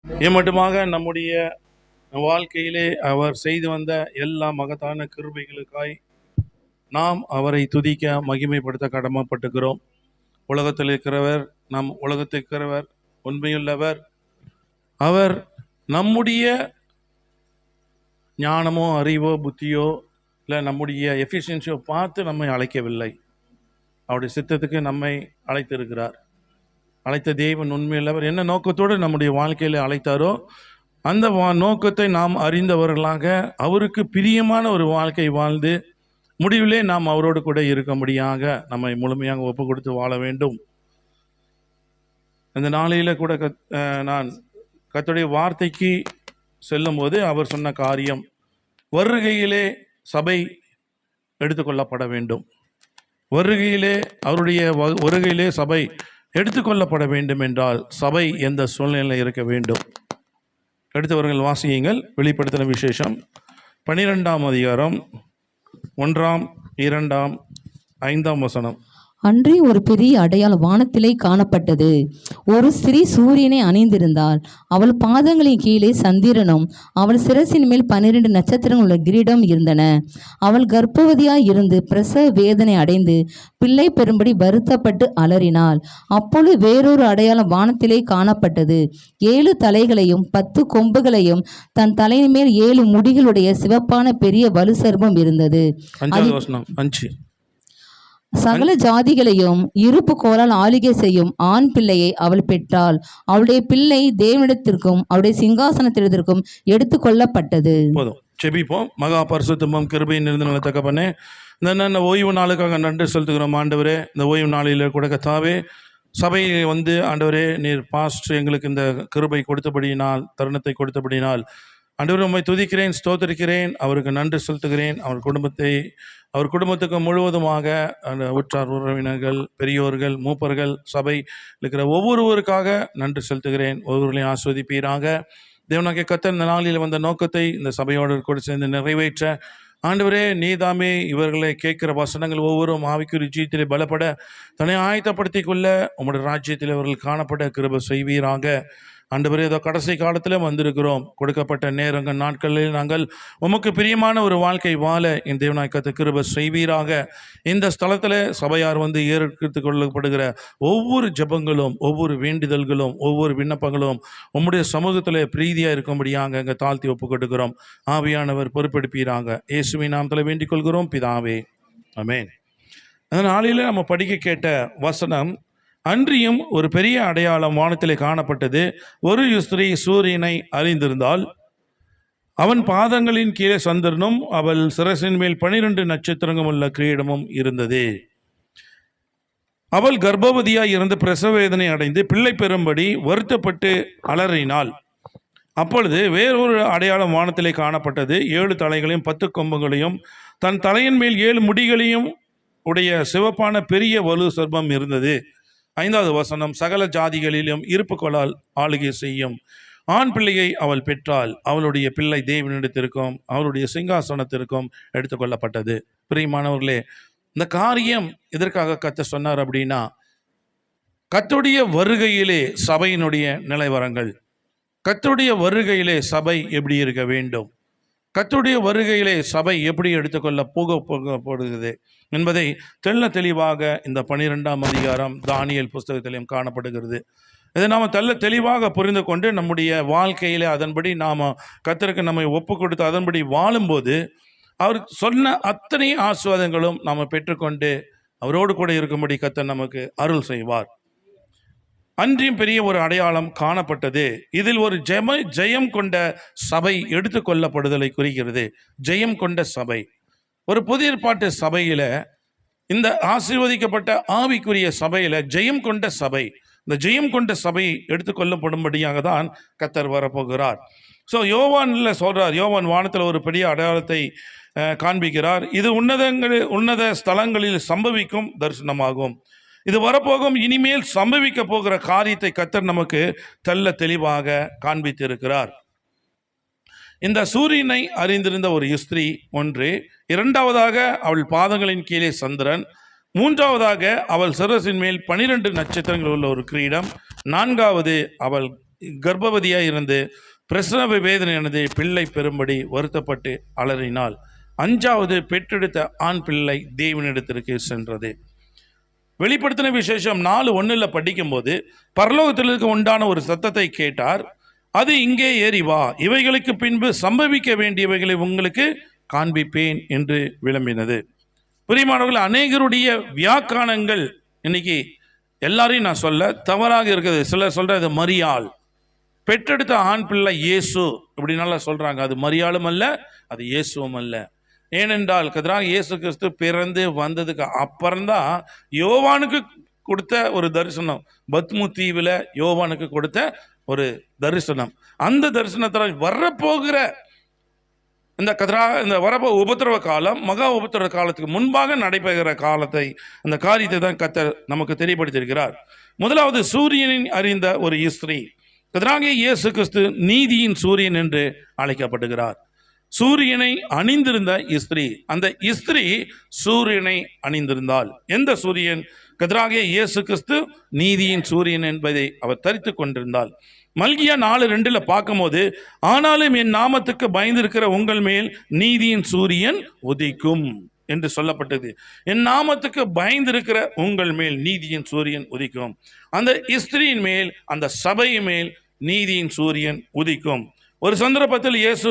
மட்டுமாக நம்முடைய வாழ்க்கையிலே அவர் செய்து வந்த எல்லா மகத்தான கிருபைகளுக்காய் நாம் அவரை துதிக்க மகிமைப்படுத்த கடமைப்பட்டுக்கிறோம். உலகத்தில் இருக்கிறவர், நம் உலகத்தில் இருக்கிறவர், உண்மையுள்ளவர். அவர் நம்முடைய ஞானமோ அறிவோ புத்தியோ இல்லை நம்முடைய எஃபிஷியன்சியோ பார்த்து நம்மை அழைக்கவில்லை. அவருடைய சித்தத்துக்கு நம்மை அழைத்திருக்கிறார். அழைத்த தேவன் உண்மையுள்ளவர். என்ன நோக்கத்தோடு நம்முடைய வாழ்க்கையில் அழைத்தாரோ அந்த நோக்கத்தை நாம் அறிந்தவர்களாக அவருக்கு பிரியமான ஒரு வாழ்க்கை வாழ்ந்து முடிவிலே நாம் அவரோடு கூட இருக்கும்படியாக நம்மை முழுமையாக ஒப்பு கொடுத்து வாழ வேண்டும். இந்த நாளையில் கூட நான் கர்த்தருடைய வார்த்தைக்கு செல்லும்போது அவர் சொன்ன காரியம், வருகையிலே சபை எடுத்துக்கொள்ளப்பட வேண்டும். வருகையிலே அவருடைய வருகையிலே சபை எடுத்துக்கொள்ளப்பட வேண்டும் என்றால் சபை எந்த சூழ்நிலையில் இருக்க வேண்டும்? எடுத்தவர்கள் வாசியுங்கள். வெளிப்படுத்தின விசேஷம் 12ஆம் அதிகாரம் 1, 2, 5 வசனம். அன்றையும் ஒரு பெரிய அடையாளம் வானத்திலே காணப்பட்டது. ஒரு ஸ்திரீ சூரியனை அணிந்திருந்தாள். அவள் பாதங்களின் கீழே சந்திரனும் அவள் சிரசின் மேல் 12 நட்சத்திரங்கள் உள்ள கிரீடம் இருந்தன. அவள் கர்ப்பவதியாய் இருந்து பிரசவ வேதனை அடைந்து பிள்ளை பெறும்படி வருத்தப்பட்டு அலறினாள். அப்பொழுது வேறொரு அடையாளம் வானத்திலே காணப்பட்டது. 7 தலைகளையும் 10 கொம்புகளையும் தன் தலையின் மேல் 7 முடிகளுடைய சிவப்பான பெரிய வலு சர்ப்பம் இருந்தது. சகல ஜாதிகளையும் இருப்பு கோலால் ஆளுகை செய்யும் ஆண் பிள்ளையை அவள் பெற்றாள். அவளுடைய பிள்ளை தேவனிடத்திற்கும் அவருடைய சிங்காசனத்திற்கும் எடுத்து கொள்ளப்பட்டது. போதும், செபிப்போம். மகா பரிசுத்தமும் கிருபையும் நிறைந்த நல்ல தகப்பனே, இந்த ஓய்வு நாளுக்காக நன்றி செலுத்துகிறோம். ஆண்டவரே, இந்த ஓய்வு நாளில் கூட கர்த்தாவே சபையை ஆண்டவரே நீர் பாஸ்ட் எங்களுக்கு இந்த கிருபை கொடுத்தபடியினால், தருணத்தை கொடுத்தபடியினால் ஆண்டவரே உம்மை துதிக்கிறேன், ஸ்தோத்திரிக்கிறேன். அவருக்கு நன்றி செலுத்துகிறேன். அவர் குடும்பத்துக்கு முழுவதுமாக உற்றார் உறவினர்கள், பெரியோர்கள், மூப்பர்கள், சபை இருக்கிற ஒவ்வொருவருக்காக நன்றி செலுத்துகிறேன். ஒவ்வொருவர்களையும் ஆஸ்வதிப்பீராக. தேவனாகிய கர்த்தர் இந்த நாளில் வந்த நோக்கத்தை இந்த சபையோடு கூட சேர்ந்து நிறைவேற்ற ஆண்டவரே நீதாமே இவர்களை கேட்கிற வசனங்கள் ஒவ்வொருவரும் ஆவிக்குரிய ஜீவியத்திலே பலப்பட தன்னை ஆயத்தப்படுத்தி கொள்ள உம்முடைய ராஜ்யத்தில் அவர்கள் காணப்பட கிருபை செய்வீராக. ஆண்டவரே, ஏதோ கடைசி காலத்தில் வந்திருக்கிறோம். கொடுக்கப்பட்ட நேரங்கள் நாட்களில் நாங்கள் உமக்கு பிரியமான ஒரு வாழ்க்கை வாழ இந்த தேவனாகிய கர்த்தர் கிருபை செய்வீராக. இந்த ஸ்தலத்தில் சபையார் ஏற்று கொள்ளப்படுகிற ஒவ்வொரு ஜெபங்களும், ஒவ்வொரு வேண்டுதல்களும், ஒவ்வொரு விண்ணப்பங்களும் உம்முடைய சமூகத்தில் பிரீதியாக இருக்கும்படியாக இங்கே தாழ்த்தி ஒப்பு கொடுக்கிறோம். ஆவியானவர் பொறுப்பெடுப்பீராக. இயேசுவின் நாமத்தில் வேண்டிக் கொள்கிறோம் பிதாவே, ஆமென். அந்த நாளில் நம்ம படிக்க கேட்ட வசனம், அன்றியும் ஒரு பெரிய அடையாளம் வானத்திலே காணப்பட்டது. ஒரு ஸ்திரீ சூரியனை அறிந்திருந்தால், அவன் பாதங்களின் கீழே சந்திரனும் அவள் சிரசின் மேல் 12 நட்சத்திரங்களும் உள்ள கிரீடமும் இருந்தது. அவள் கர்ப்பவதியாய் இருந்து பிரசவ வேதனை அடைந்து பிள்ளை பெறும்படி வருத்தப்பட்டு அலறினாள். அப்பொழுது வேறொரு அடையாளம் வானத்திலே காணப்பட்டது. 7 தலைகளையும் 10 கொம்புகளையும் தன் தலையின் மேல் 7 முடிகளையும் உடைய சிவப்பான பெரிய வலு சர்ப்பம் இருந்தது. 5வது வசனம், சகல ஜாதிகளிலும் இருப்பு கொள்ளால் ஆளுகை செய்யும் ஆண் பிள்ளையை அவள் பெற்றாள். அவளுடைய பிள்ளை தேவனிடத்திற்கும் அவளுடைய சிங்காசனத்திற்கும் எடுத்துக்கொள்ளப்பட்டது. பிரியமானவர்களே, இந்த காரியம் எதற்காக கர்த்தர் சொன்னார் அப்படின்னா, கர்த்தருடைய வருகையிலே சபையினுடைய நிலைவரங்கள், கர்த்தருடைய வருகையிலே சபை எப்படி இருக்க வேண்டும், கர்த்தருடைய வருகையிலே சபை எப்படி எடுத்துக்கொள்ள போகப்படுகிறது என்பதை தெளிவாக இந்த 12ஆம் அதிகாரம் தானியேல் புஸ்தகத்திலும் காணப்படுகிறது. இதை நாம் தெளிவாக புரிந்து கொண்டு நம்முடைய வாழ்க்கையிலே அதன்படி நாம் கர்த்தருக்கு நம்மை ஒப்பு கொடுத்து அதன்படி வாழும்போது அவர் சொன்ன அத்தனை ஆசீர்வாதங்களும் நாம் பெற்றுக்கொண்டு அவரோடு கூட இருக்கும்படி கர்த்தர் நமக்கு அருள் செய்வார். அன்றியும் பெரிய ஒரு அடையாளம் காணப்பட்டது. இதில் ஒரு ஜெயம் கொண்ட சபை எடுத்துக்கொள்ளப்படுதலை குறிக்கிறது. ஜெயம் கொண்ட சபை, ஒரு புதிய ஏற்பாட்டு சபையில, இந்த ஆசீர்வதிக்கப்பட்ட ஆவிக்குரிய சபையில ஜெயம் கொண்ட சபை, இந்த ஜெயம் கொண்ட சபை எடுத்துக்கொள்ளப்படும்படியாக தான் கர்த்தர் வரப்போகிறார். ஸோ யோவான்ல சொல்றார், யோவான் வானத்தில் ஒரு பெரிய அடையாளத்தை காண்பிக்கிறார். இது உன்னத ஸ்தலங்களில் சம்பவிக்கும் தரிசனமாகும். இது வரப்போகும் இனிமேல் சம்பவிக்க போகிற காரியத்தை கர்த்தர் நமக்கு தெளிவாக காண்பித்திருக்கிறார். இந்த சூரியனை அறிந்திருந்த ஒரு ஸ்திரீ ஒன்று, 2வதாக அவள் பாதங்களின் கீழே சந்திரன், 3வதாக அவள் சிரசின் மேல் 12 நட்சத்திரங்கள் உள்ள ஒரு கிரீடம், 4வது அவள் கர்ப்பவதியாக இருந்து பிரசவ வேதனையானது பிள்ளை பெறும்படி வருத்தப்பட்டு அலறினாள். 5வது பெற்றெடுத்த ஆண் பிள்ளை தேவனிடத்திற்கு சென்றது. வெளிப்படுத்தின விசேஷம் 4:1 படிக்கும்போது பரலோகத்திற்கு உண்டான ஒரு சத்தத்தை கேட்டார். அது இங்கே ஏறி வா, இவைகளுக்கு பின்பு சம்பவிக்க வேண்டியவைகளை உங்களுக்கு காண்பிப்பேன் என்று விளம்பினது. பிரியமானவர்கள், அநேகருடைய வியாக்கானங்கள் இன்னைக்கு எல்லாரையும் நான் சொல்ல தவறாக இருக்குது. சிலர் சொல்றது மரியாள், பெற்றெடுத்த ஆண் பிள்ளை இயேசு இப்படினால சொல்றாங்க. அது மரியாளும் அல்ல, அது இயேசுவும் அல்ல. ஏனென்றால் கர்த்தராகிய இயேசு கிறிஸ்து பிறந்து வந்ததுக்கு அப்புறம்தான் யோவானுக்கு கொடுத்த ஒரு தரிசனம், பத்மு தீவில் யோவானுக்கு கொடுத்த ஒரு தரிசனம். அந்த தரிசனத்தில் வரப்போகிற இந்த வரப்போ உபத்திரவ காலம், மகா உபத்திரவ காலத்துக்கு முன்பாக நடைபெறுகிற காலத்தை, அந்த காரியத்தை தான் கர்த்தர் நமக்கு தெரியப்படுத்தியிருக்கிறார். முதலாவது, சூரியனின் அறிந்த ஒரு ஸ்திரீ. கர்த்தராகிய இயேசு கிறிஸ்து நீதியின் சூரியன் என்று அழைக்கப்படுகிறார். சூரியனை அணிந்திருந்த ஸ்திரீ, அந்த ஸ்திரீ சூரியனை அணிந்திருந்தாள். எந்த சூரியன்? கர்த்தராகிய இயேசு கிறிஸ்து நீதியின் சூரியன் என்பதை அவர் தரித்து கொண்டிருந்தாள். மல்கியா 4:2 பார்க்கும்போது, ஆனாலும் என் நாமத்துக்கு பயந்திருக்கிற உங்கள் மேல் நீதியின் சூரியன் உதிக்கும் என்று சொல்லப்பட்டது. என் நாமத்துக்கு பயந்திருக்கிற உங்கள் மேல் நீதியின் சூரியன் உதிக்கும். அந்த ஸ்திரீயின் மேல், அந்த சபையின் மேல் நீதியின் சூரியன் உதிக்கும். ஒரு சந்தர்ப்பத்தில் இயேசு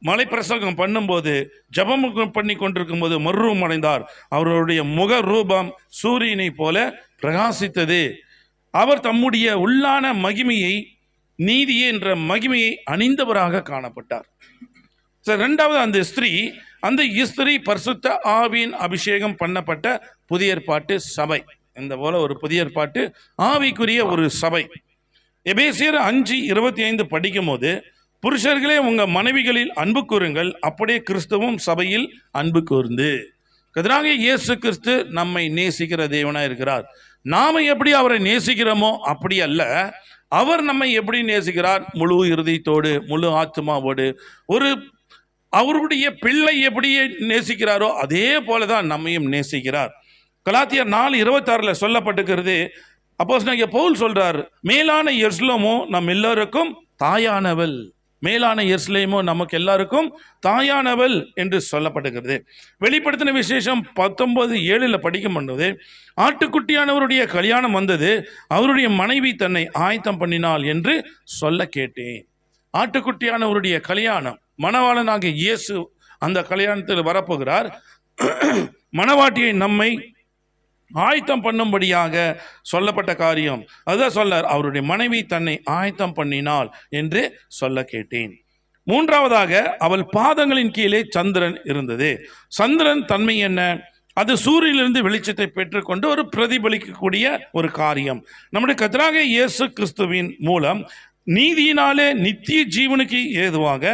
மலை பிரசங்கம் பண்ணும்போது, ஜபம் பண்ணி கொண்டிருக்கும் போது மறுரூபம் அடைந்தார். அவருடைய முக ரூபம் சூரியனை போல பிரகாசித்தது. அவர் தம்முடைய உள்ளான மகிமையை, நீதியே என்ற மகிமையை அணிந்தவராக காணப்பட்டார். 2வது, அந்த ஸ்திரீ பரிசுத்த ஆவியின் அபிஷேகம் பண்ணப்பட்ட புதிய ஏற்பாட்டு சபை. இந்த போல ஒரு புதிய ஏற்பாட்டு ஆவிக்குரிய ஒரு சபை. எபேசியர் 5:25 படிக்கும் போது, புருஷர்களே உங்கள் மனைவிகளில் அன்பு கூறுங்கள், அப்படியே கிறிஸ்துவும் சபையில் அன்பு கூர்ந்து. கர்த்தராகிய இயேசு கிறிஸ்து நம்மை நேசிக்கிற தேவனாக இருக்கிறார். நாம எப்படி அவரை நேசிக்கிறோமோ அப்படி அல்ல, அவர் நம்மை எப்படி நேசிக்கிறார்? முழு இருதயத்தோடு, முழு ஆத்மாவோடு, அவருடைய பிள்ளை எப்படி நேசிக்கிறாரோ அதே போலதான் நம்மையும் நேசிக்கிறார். கலாத்தியர் 4:26 சொல்லப்பட்டிருக்கிறது. அப்போஸ்தலனாகிய பவுல் சொல்றார், மேலான எருசலேமோ நம் எல்லாருக்கும் தாயானவள். மேலான எருசலேமோ நமக்கு எல்லாருக்கும் தாயானவள் என்று சொல்லப்பட்டிருக்கிறது. வெளிப்படுத்தின விசேஷம் 19:7 படிக்கும் போது, ஆட்டுக்குட்டியானவருடைய கல்யாணம் வந்தது, அவருடைய மனைவி தன்னை ஆயத்தம் பண்ணினாள் என்று சொல்ல கேட்டேன். ஆட்டுக்குட்டியானவருடைய கல்யாணம், மணவாளனாகிய இயேசு அந்த கல்யாணத்தில் வரப்போகிறார். மணவாட்டியை நம்மை ஆயத்தம் பண்ணும்படியாக சொல்லப்பட்ட காரியம் அதுதான் சொல்லார். அவருடைய மனைவி தன்னை ஆயத்தம் பண்ணினாள் என்று சொல்ல கேட்டேன். 3வதாக, அவள் பாதங்களின் கீழே சந்திரன் இருந்தது. சந்திரன் தன்மை என்ன? அது சூரியனிலிருந்து வெளிச்சத்தை பெற்றுக்கொண்டு ஒரு பிரதிபலிக்கக்கூடிய ஒரு காரியம். நம்முடைய கர்த்தராகிய இயேசு கிறிஸ்துவின் மூலம் நீதியினாலே நித்திய ஜீவனுக்கு ஏதுவாக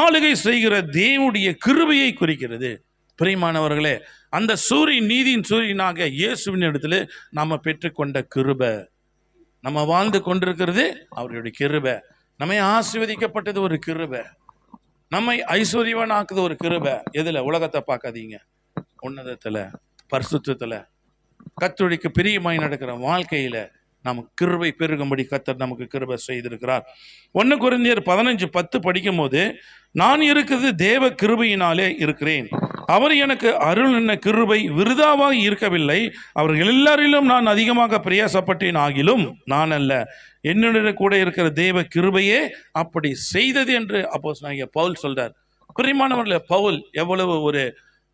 ஆளுகை செய்கிற தேவனுடைய கிருபையை குறிக்கிறது. பிரியமானவர்களே, அந்த சூரியன், நீதியின் சூரியனாக இயேசுவின் இடத்துல நாம் பெற்றுக்கொண்ட கிருபை, நம்ம வாழ்ந்து கொண்டிருக்கிறது அவருடைய கிருபை. நம்மை ஆசீர்வதிக்கப்பட்டது ஒரு கிருபை, நம்மை ஐஸ்வர்யவான் ஆக்குது ஒரு கிருபை. எதுல? உலகத்தை பார்க்காதீங்க, உன்னதத்துல, பரிசுத்தத்துல, கர்த்தருக்கு பிரியமாய் நடக்கிற வாழ்க்கையில நமக்கு கிருபை பெருகும்படி கர்த்தர் நமக்கு கிருபை செய்திருக்கிறார். 1 கொரிந்தியர் 15:10 படிக்கும் போது, நான் இருக்கிறது தேவ கிருபையினாலே இருக்கிறேன், அவர் எனக்கு அருள் என்ன கிருபை விருதாவாக இருக்கவில்லை, அவர்கள் எல்லாரிலும் நான் அதிகமாக பிரயாசப்பட்டேன், ஆகிலும் நான் அல்ல, என்னுடைய கூட இருக்கிற தேவ கிருபையே அப்படி செய்தது என்று அப்போஸ்தலனாகிய பவுல் சொல்றார். பிரியமானவர்களே, பவுல் எவ்வளவு ஒரு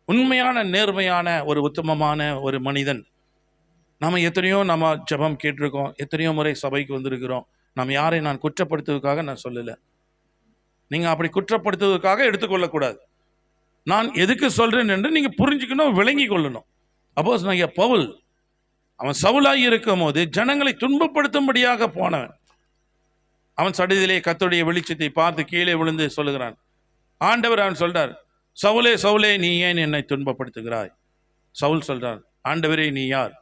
உண்மையான, நேர்மையான, ஒரு உத்தமமான ஒரு மனிதன். நம்ம எத்தனையோ ஜெபம் கேட்டிருக்கோம், எத்தனையோ முறை சபைக்கு வந்திருக்கிறோம். நம்ம யாரை நான் குற்றப்படுத்துவதற்காக நான் சொல்லலை, நீங்கள் அப்படி குற்றப்படுத்துவதற்காக எடுத்துக்கொள்ளக்கூடாது. நான் எதுக்கு சொல்கிறேன் என்று நீங்கள் புரிஞ்சுக்கணும், விளங்கி கொள்ளணும். அப்போஸ்தலனாகிய பவுல் அவன் சவுலாகி இருக்கும் போது ஜனங்களை துன்பப்படுத்தும்படியாக போனவன். அவன் சடிதிலே கர்த்தருடைய வெளிச்சத்தை பார்த்து கீழே விழுந்து சொல்லுகிறான். ஆண்டவர் அவன் சொல்றார், சவுலே சவுலே நீ ஏன் என்னை துன்பப்படுத்துகிறாய்? சவுல் சொல்றார், ஆண்டவரே நீ யார்?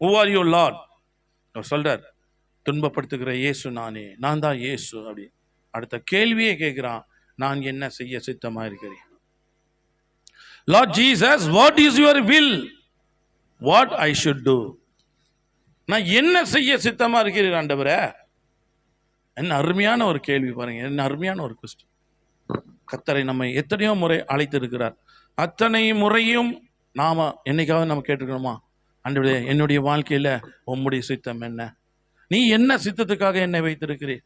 Who are you Lord? அவர் சொல்றார், துன்பப்படுத்துகிற இயேசு நானே, நான் தான் இயேசு. அப்படி அடுத்த கேள்வியே கேட்கிறான், நான் என்ன செய்ய சித்தமா இருக்கிறேன்? Lord Jesus, what is your will? What I should do? நான் என்ன செய்ய சித்தமா இருக்கிறேன் ஆண்டவரே? என்ன அருமையான ஒரு கேள்வி பாருங்க, என்ன அருமையான ஒரு கொஸ்டின். கர்த்தரை நம்ம எத்தனையோ முறை அழைத்திருக்கிறார். அத்தனை முறையும் நாம என்னைக்காவது நம்ம கேட்டுக்கணுமா, ஆண்டவரே என்னுடைய வாழ்க்கையில உம்முடைய சித்தம் என்ன, நீ என்ன சித்தத்துக்காக என்னை வைத்திருக்கிறீர்,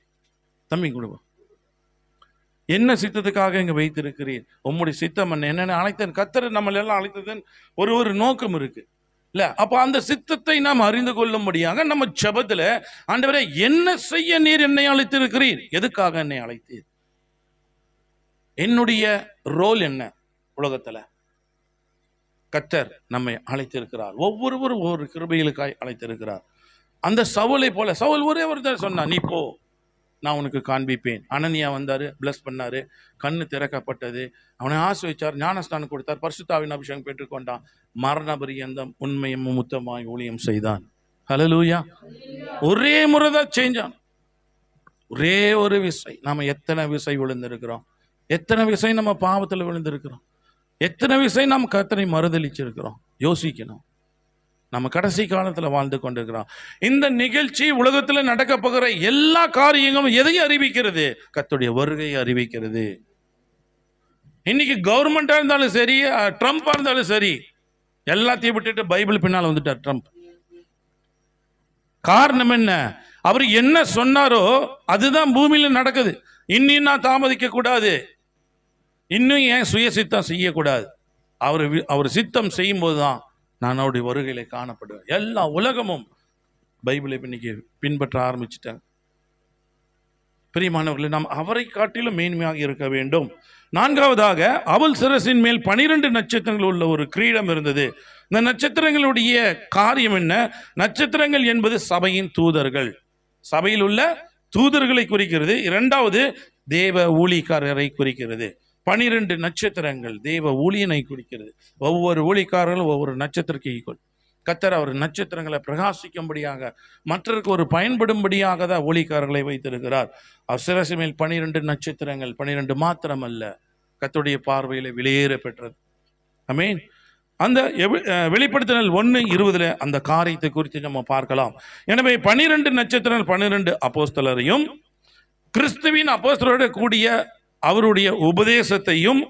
தம்பி கொடுப்போம், என்ன சித்தத்துக்காக இங்க வைத்திருக்கிறீர், உம்முடைய சித்தம் என்ன, என்னென்ன அழைத்தேன். கர்த்தர் நம்மள எல்லாம் அழைத்ததன் ஒரு நோக்கம் இருக்கு இல்ல. அப்ப அந்த சித்தத்தை நாம் அறிந்து கொள்ளும்படியாக நம்ம ஜெபத்துல, ஆண்டவரே என்ன செய்ய நீர் என்னை அழைத்திருக்கிறீர், எதுக்காக என்னை அழைத்தீர், என்னுடைய ரோல் என்ன உலகத்துல. கர்த்தர் நம்மை அழைத்திருக்கிறார், ஒவ்வொருவரும் ஒவ்வொரு கிருபைகளுக்காய் அழைத்திருக்கிறார். அந்த சவுலை போல, சவுல் ஒரே ஒருத்தர் சொன்னா, நீ போ நான் உனக்கு காண்பிப்பேன். அனனியா வந்தாரு, பிளஸ் பண்ணாரு, கண்ணு திறக்கப்பட்டது, அவனை ஆசிர்வதிச்சார், ஞானஸ்தானம் கொடுத்தார், பரிசுத்தாவின் அபிஷேகம் பெற்றுக்கொண்டான், மரண பரியந்தம் உண்மையும் முத்தமாய் ஊழியம் செய்தான். ஹல்லேலூயா. ஒரே முறை தான் செஞ்சான், ஒரே ஒரு விசை. நாம எத்தனை விசை விழுந்திருக்கிறோம், எத்தனை விசை நம்ம பாவத்தில் விழுந்திருக்கிறோம், எத்தனை விசை நாம் கர்த்தரை மறுதலிச்சிருக்கிறோம். யோசிக்கணும். நம்ம கடைசி காலத்தில் வாழ்ந்து கொண்டிருக்கிறோம். இந்த நிகழ்ச்சி உலகத்தில் நடக்க போகிற எல்லா காரியங்களும் எதை அறிவிக்கிறது, கர்த்தருடைய வருகையை அறிவிக்கிறது. இன்னைக்கு கவர்மெண்டா இருந்தாலும் சரி, ட்ரம்ப்பா இருந்தாலும் சரி, எல்லாத்தையும் விட்டுட்டு பைபிள் பின்னால் வந்துட்டார் ட்ரம்ப். காரணம் என்ன, அவர் என்ன சொன்னாரோ அதுதான் பூமியில நடக்குது. இன்னும் நான் தாமதிக்க கூடாது, இன்னும் ஏன் சுய சித்தம் செய்யக்கூடாது, அவர் சித்தம் செய்யும் போதுதான் நான் அவருடைய வருகையில காணப்படுவேன். எல்லா உலகமும் பைபிளை இன்னைக்கு பின்பற்ற ஆரம்பிச்சுட்டாங்க. பிரியமானவர்களே, நாம் அவரை காட்டிலும் மேன்மையாக இருக்க வேண்டும். நான்காவதாக, அவள் சிரசின் மேல் 12 நட்சத்திரங்கள் உள்ள ஒரு கிரீடம் இருந்தது. இந்த நட்சத்திரங்களுடைய காரியம் என்ன, நட்சத்திரங்கள் என்பது சபையின் தூதர்கள், சபையில் உள்ள தூதர்களை குறிக்கிறது. இரண்டாவது தேவ ஊழியக்காரரை குறிக்கிறது. 12 நட்சத்திரங்கள் தேவ ஊழியனை குறிக்கிறது. ஒவ்வொரு ஊழியக்காரர்களும் ஒவ்வொரு நட்சத்திரக்கு ஈக்குவல். கர்த்தர் அவர் நட்சத்திரங்களை பிரகாசிக்கும்படியாக, மற்றவருக்கு ஒரு பயன்படும்படியாக தான் ஊழியக்காரர்களை வைத்திருக்கிறார். அவர் சிரசு மேல் 12 நட்சத்திரங்கள், 12 மாத்திரம் அல்ல, கர்த்தருடைய பார்வையில் விலையேற பெற்றது. ஆமென். அந்த வெளிப்படுத்தினல் 1:20 அந்த காரியத்தை குறித்து நம்ம பார்க்கலாம். எனவே 12 நட்சத்திரங்கள் 12 அப்போஸ்தலரையும் கிறிஸ்துவின் அப்போஸ்தலரோடு கூடிய அவருடைய உபதேசத்தையும்,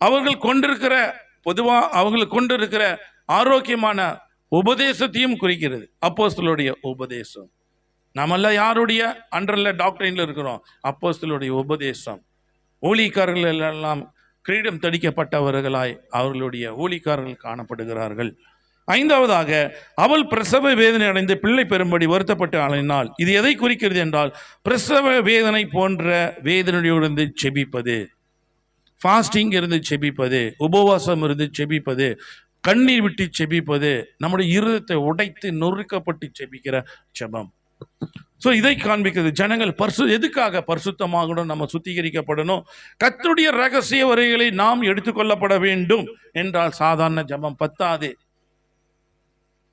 அவர்கள் கொண்டிருக்கிற பொதுவாக அவங்களுக்கு கொண்டிருக்கிற ஆரோக்கியமான உபதேசத்தையும் குறிக்கிறது. அப்போஸ்தலருடைய உபதேசம், நாமெல்லாம் யாருடைய அண்டர்ல டாக்டரின்ல இருக்கிறோம், அப்போஸ்தலருடைய உபதேசம். ஊழியக்காரர்கள் எல்லாம் கிரீடம் தடிக்கப்பட்டவர்களாய் அவர்களுடைய ஊழியக்காரர்கள் காணப்படுகிறார்கள். ஐந்தாவதாக, அவள் பிரசவ வேதனை அடைந்து பிள்ளை பெறும்படி வருத்தப்பட்டு அலையினாள். இது எதை குறிக்கிறது என்றால், பிரசவ வேதனை போன்ற வேதனையிலிருந்து செபிப்பது, ஃபாஸ்டிங் இருந்து செபிப்பது, உபவாசம் இருந்து செபிப்பது, கண்ணீர் விட்டு செபிப்பது, நம்முடைய இருதயத்தை உடைத்து நொறுக்கப்பட்டு செபிக்கிற ஜெபம். ஸோ இதை காண்பிக்கிறது. ஜனங்கள் எதுக்காக பரிசுத்தமாகணும், நம்ம சுத்திகரிக்கப்படணும், கர்த்தருடைய ரகசிய வரைகளை நாம் எடுத்துக்கொள்ளப்பட வேண்டும் என்றால் சாதாரண ஜெபம் பத்தாது.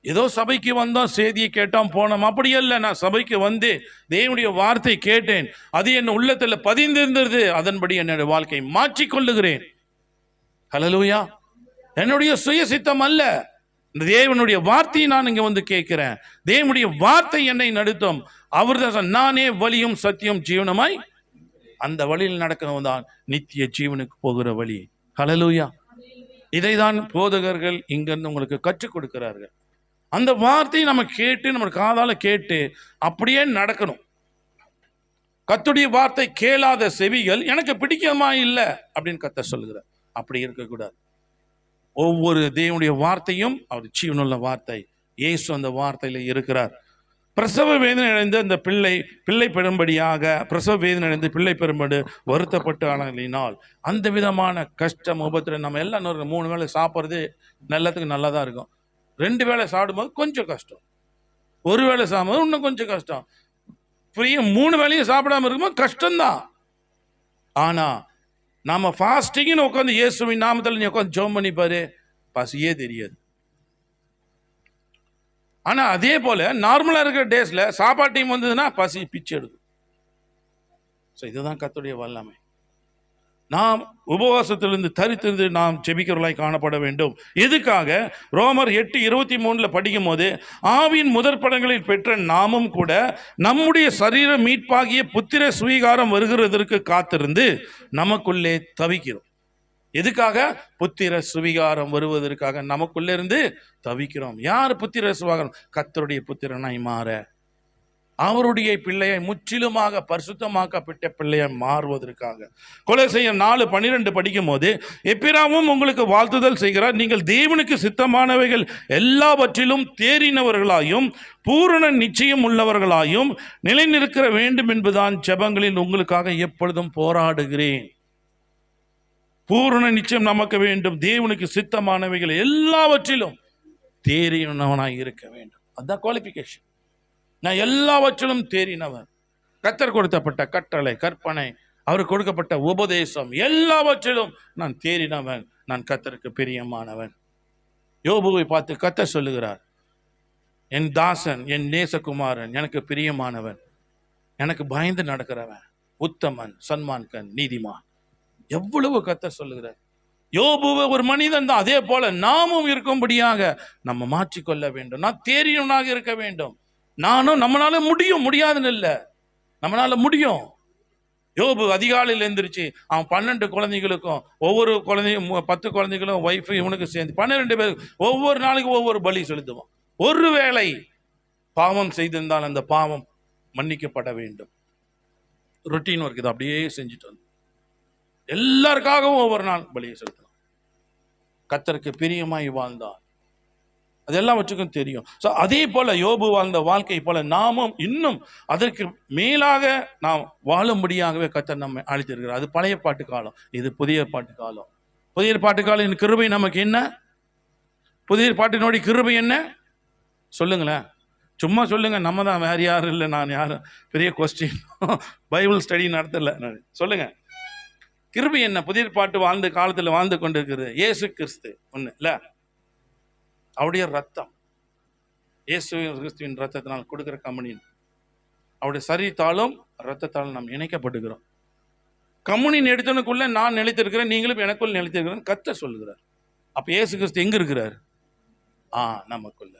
ஏதோ சபைக்கு வந்தோம், செய்தியை கேட்டோம், போனோம், அப்படி அல்ல. நான் சபைக்கு வந்து தேவனுடைய வார்த்தை கேட்டேன், அது என் உள்ளத்தில் பதிந்திருந்தது, அதன்படி என்னுடைய வாழ்க்கையை மாற்றிக்கொள்ளுகிறேன். ஹல்லேலூயா. என்னுடைய சுய சித்தம் அல்ல, தேவனுடைய வார்த்தையை நான் இங்க வந்து கேட்கிறேன். தேவனுடைய வார்த்தை என்னை நடத்தும். அவர் தான் நானே வழியும் சத்தியம் ஜீவனமாய், அந்த வழியில் நடக்கிறவன் தான் நித்திய ஜீவனுக்கு போகிற வழி. ஹல்லேலூயா. இதை தான் போதகர்கள் இங்கிருந்து உங்களுக்கு கற்றுக் கொடுக்கிறார்கள். அந்த வார்த்தையை நம்ம கேட்டு, நம்ம காதால கேட்டு அப்படியே நடக்கணும். கர்த்தருடைய வார்த்தை கேளாத செவிகள் எனக்கு பிடிக்கமா இல்லை அப்படின்னு கர்த்தர் சொல்லுகிறார். அப்படி இருக்கக்கூடாது. ஒவ்வொரு தேவனுடைய வார்த்தையும் அவர் ஜீவனுள்ள வார்த்தை. இயேசு அந்த வார்த்தையில இருக்கிறார். பிரசவ வேதனை அடைந்து அந்த பிள்ளை பெறும்படியாக, பிரசவ வேதனை அடைந்து பிள்ளை பெறும்படி வருத்தப்பட்டு ஆனலினால், அந்த விதமான கஷ்டம் உபத்திரம். நம்ம எல்லாம் 3 வேளை சாப்பிட்றது நல்லதுக்கு நல்லதா இருக்கும். 2 வேளை சாப்பிடும்போது கொஞ்சம் கஷ்டம், 1 வேளை சாப்பிடும்போது இன்னும் கொஞ்சம் கஷ்டம், ஃப்ரீயா 3 வேளையும் சாப்பிடாம இருக்கும்போது கஷ்டம்தான். ஆனா நாம ஃபாஸ்டிங்னு உட்காந்து இயேசுவின் நாமத்தில் நீ உட்காந்து ஜெபம் பண்ணி பாரு, பசியே தெரியாது. ஆனா அதே போல நார்மலா இருக்கிற டேஸ்ல சாப்பாடு டைம் வந்ததுன்னா பசி பிச்சு எடுக்கும். இதுதான் கர்த்தருடைய வல்லமை. நாம் உபவாசத்திலிருந்து தரித்திருந்து நாம் ஜெபிக்கிறவர்களாய் காணப்பட வேண்டும். எதுக்காக? ரோமர் 8:23 படிக்கும் போது, ஆவியின் முதற் பலன்களில் பெற்ற நாமும் கூட நம்முடைய சரீர மீட்பாகிய புத்திர சுவீகாரம் வருகிறதற்கு காத்திருந்து நமக்குள்ளே தவிக்கிறோம். எதுக்காக? புத்திர சுவீகாரம் வருவதற்காக நமக்குள்ளே இருந்து தவிக்கிறோம். யார் புத்திர சுவீகாரம்? கர்த்தருடைய புத்திரனாய் மாற, அவருடைய பிள்ளையை முற்றிலுமாக பரிசுத்தமாக்கப்பட்ட பிள்ளையை மாறுவதற்காக. கொலோசையர் 4:12 படிக்கும் போது, எப்பிராமும் உங்களுக்கு வாழ்த்துதல் செய்கிறார், நீங்கள் தேவனுக்கு சித்தமானவைகள் எல்லாவற்றிலும் தேறினவர்களாயும் பூரண நிச்சயம் உள்ளவர்களாயும் நிலைநிற்க வேண்டும் என்பதுதான் ஜெபங்களில் உங்களுக்காக எப்பொழுதும் போராடுகிறேன். பூரண நிச்சயம் நமக்கு வேண்டும். தேவனுக்கு சித்தமானவைகள் எல்லாவற்றிலும் தேறினவனாய் இருக்க வேண்டும். அதுதான் குவாலிஃபிகேஷன். நான் எல்லாவற்றிலும் தேறினவன். கர்த்தர் கொடுக்கப்பட்ட கட்டளை, கற்பனை, அவருக்கு கொடுக்கப்பட்ட உபதேசம் எல்லாவற்றிலும் நான் தேறினவன். நான் கர்த்தருக்கு பிரியமானவன். யோபுவை பார்த்து கர்த்தர் சொல்லுகிறார், என் தாசன், என் நேசகுமாரன், எனக்கு பிரியமானவன், எனக்கு பயந்து நடக்கிறவன், உத்தமன், சன்மான்கன், நீதிமான். எவ்வளவு கர்த்தர் சொல்லுகிறார். யோபுவை ஒரு மனிதன் தான். அதே போல நாமும் இருக்கும்படியாக நம்ம மாற்றிக்கொள்ள வேண்டும். நான் தேறியவனாக இருக்க வேண்டும். நானும் நம்மளால முடியும், முடியாதுன்னு இல்லை, நம்மளால முடியும். யோபு அதிகாலையில் எழுந்திரிச்சு அவன் 12 குழந்தைகளுக்கும், ஒவ்வொரு குழந்தையும் 10 குழந்தைகளும் ஒய்ஃபு இவனுக்கு சேர்ந்து 12 பேருக்கு ஒவ்வொரு நாளைக்கு ஒவ்வொரு பலி செலுத்துவான். ஒருவேளை பாவம் செய்திருந்தால் அந்த பாவம் மன்னிக்கப்பட வேண்டும். ரொட்டீன் ஒர்க் இது அப்படியே செஞ்சுட்டு வந்து எல்லாருக்காகவும் ஒவ்வொரு நாள் பலியை செலுத்தலாம். கர்த்தருக்கு பிரியமாய் வாழ்ந்தார். அதெல்லாம் வச்சுக்கும் தெரியும். ஸோ அதே போல யோபு வாழ்ந்த வாழ்க்கை போல நாமும் இன்னும் அதற்கு மேலாக நாம் வாழும்படியாகவே கர்த்தர் நம்மை அழைத்திருக்கிறார். அது பழைய பாட்டு காலம், இது புதிய பாட்டு காலம். புதிய பாட்டு காலம் கிருபை நமக்கு என்ன? புதிய பாட்டினுடைய கிருபை என்ன சொல்லுங்களேன், சும்மா சொல்லுங்க. நம்ம தான், வேற யாரும் இல்லை. நான் யாரும் பெரிய கொஸ்டின் பைபிள் ஸ்டடி நடத்தல. சொல்லுங்க, கிருபை என்ன? புதிய பாட்டு வாழ்ந்த காலத்தில் வாழ்ந்து கொண்டிருக்கிறது இயேசு கிறிஸ்து ஒன்று இல்லை, அவருடைய ரத்தம், இயேசு கிறிஸ்துவின் ரத்தத்தினால் கொடுக்கிற கம்யூனியன். அவருடைய சரீரத்தாலும் ரத்தத்தாலும் நாம் இணைக்கப்பட்டுக்கிறோம். கம்யூனியன் எடுத்தவனுக்குள்ள நான் நிலைத்திருக்கிறேன், நீங்களும் எனக்குள் நிலைத்திருக்கிறேன் கர்த்தர் சொல்லுகிறார். அப்ப இயேசு கிறிஸ்து எங்க இருக்கிறார்? நமக்குள்ள.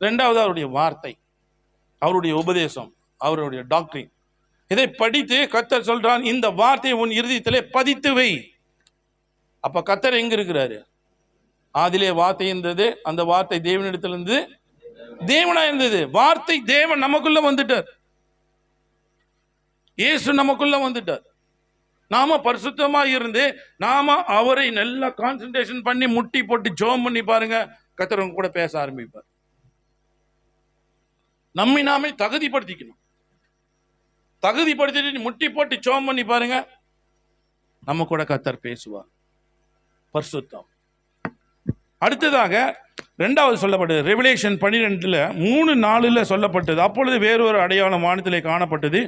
ரெண்டாவது அவருடைய வார்த்தை, அவருடைய உபதேசம், அவருடைய டாக்டரின். இதை படித்து கர்த்தர் சொல்றான், இந்த வார்த்தையை உன் இருதயத்திலே பதித்து வை. அப்ப கர்த்தர் எங்க இருக்கிறாரு? அதிலே வார்த்தை இருந்தது, அந்த வார்த்தை தேவனிடத்திலிருந்து தேவனா இருந்தது. வார்த்தை தேவன் நமக்குள்ள வந்துட்டார். இயேசு நமக்குள்ள வந்துட்டார். நாம பரிசுத்தமா இருந்து நாம அவரை நல்லா கான்சென்ட்ரேஷன் பண்ணி முட்டி போட்டு ஜெபம் பண்ணி பாருங்க, கர்த்தர் உங்க கூட பேச ஆரம்பிப்பார். நம்மை நாமே தகுதிப்படுத்திக்கணும். தகுதிப்படுத்திட்டு முட்டி போட்டு ஜெபம் பண்ணி பாருங்க, நம்ம கூட கர்த்தர் பேசுவார். பரிசுத்தம். அடுத்ததாக ரெண்டாவது சொல்லப்பட்டது ரெவலேஷன் 12:3-4 சொல்லப்பட்டது. அப்பொழுது வேறொரு அடையாளம் வானத்திலே காணப்பட்டது.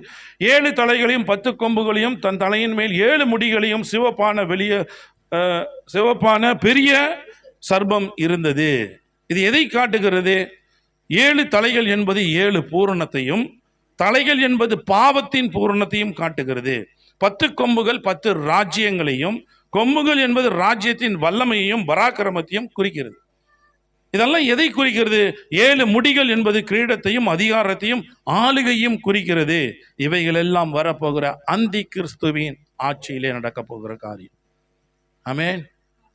7 தலைகளையும் 10 கொம்புகளையும் தன் தலையின் மேல் 7 முடிகளையும் சிவப்பான பெரிய சர்ப்பம் இருந்தது. இது எதை காட்டுகிறது? 7 தலைகள் என்பது 7 பூரணத்தையும், தலைகள் என்பது பாவத்தின் பூரணத்தையும் காட்டுகிறது. 10 கொம்புகள் 10 ராஜ்யங்களையும், கொம்புகள் என்பது ராஜ்யத்தின் வல்லமையையும் பராக்கிரமத்தையும் குறிக்கிறது. இதெல்லாம் எதை குறிக்கிறது? 7 முடிகள் என்பது கிரீடத்தையும் அதிகாரத்தையும் ஆளுகையும் குறிக்கிறது. இவைகள் எல்லாம் வரப்போகிற அந்தி கிறிஸ்துவின் ஆட்சியிலே நடக்க போகிற காரியம். ஆமென்.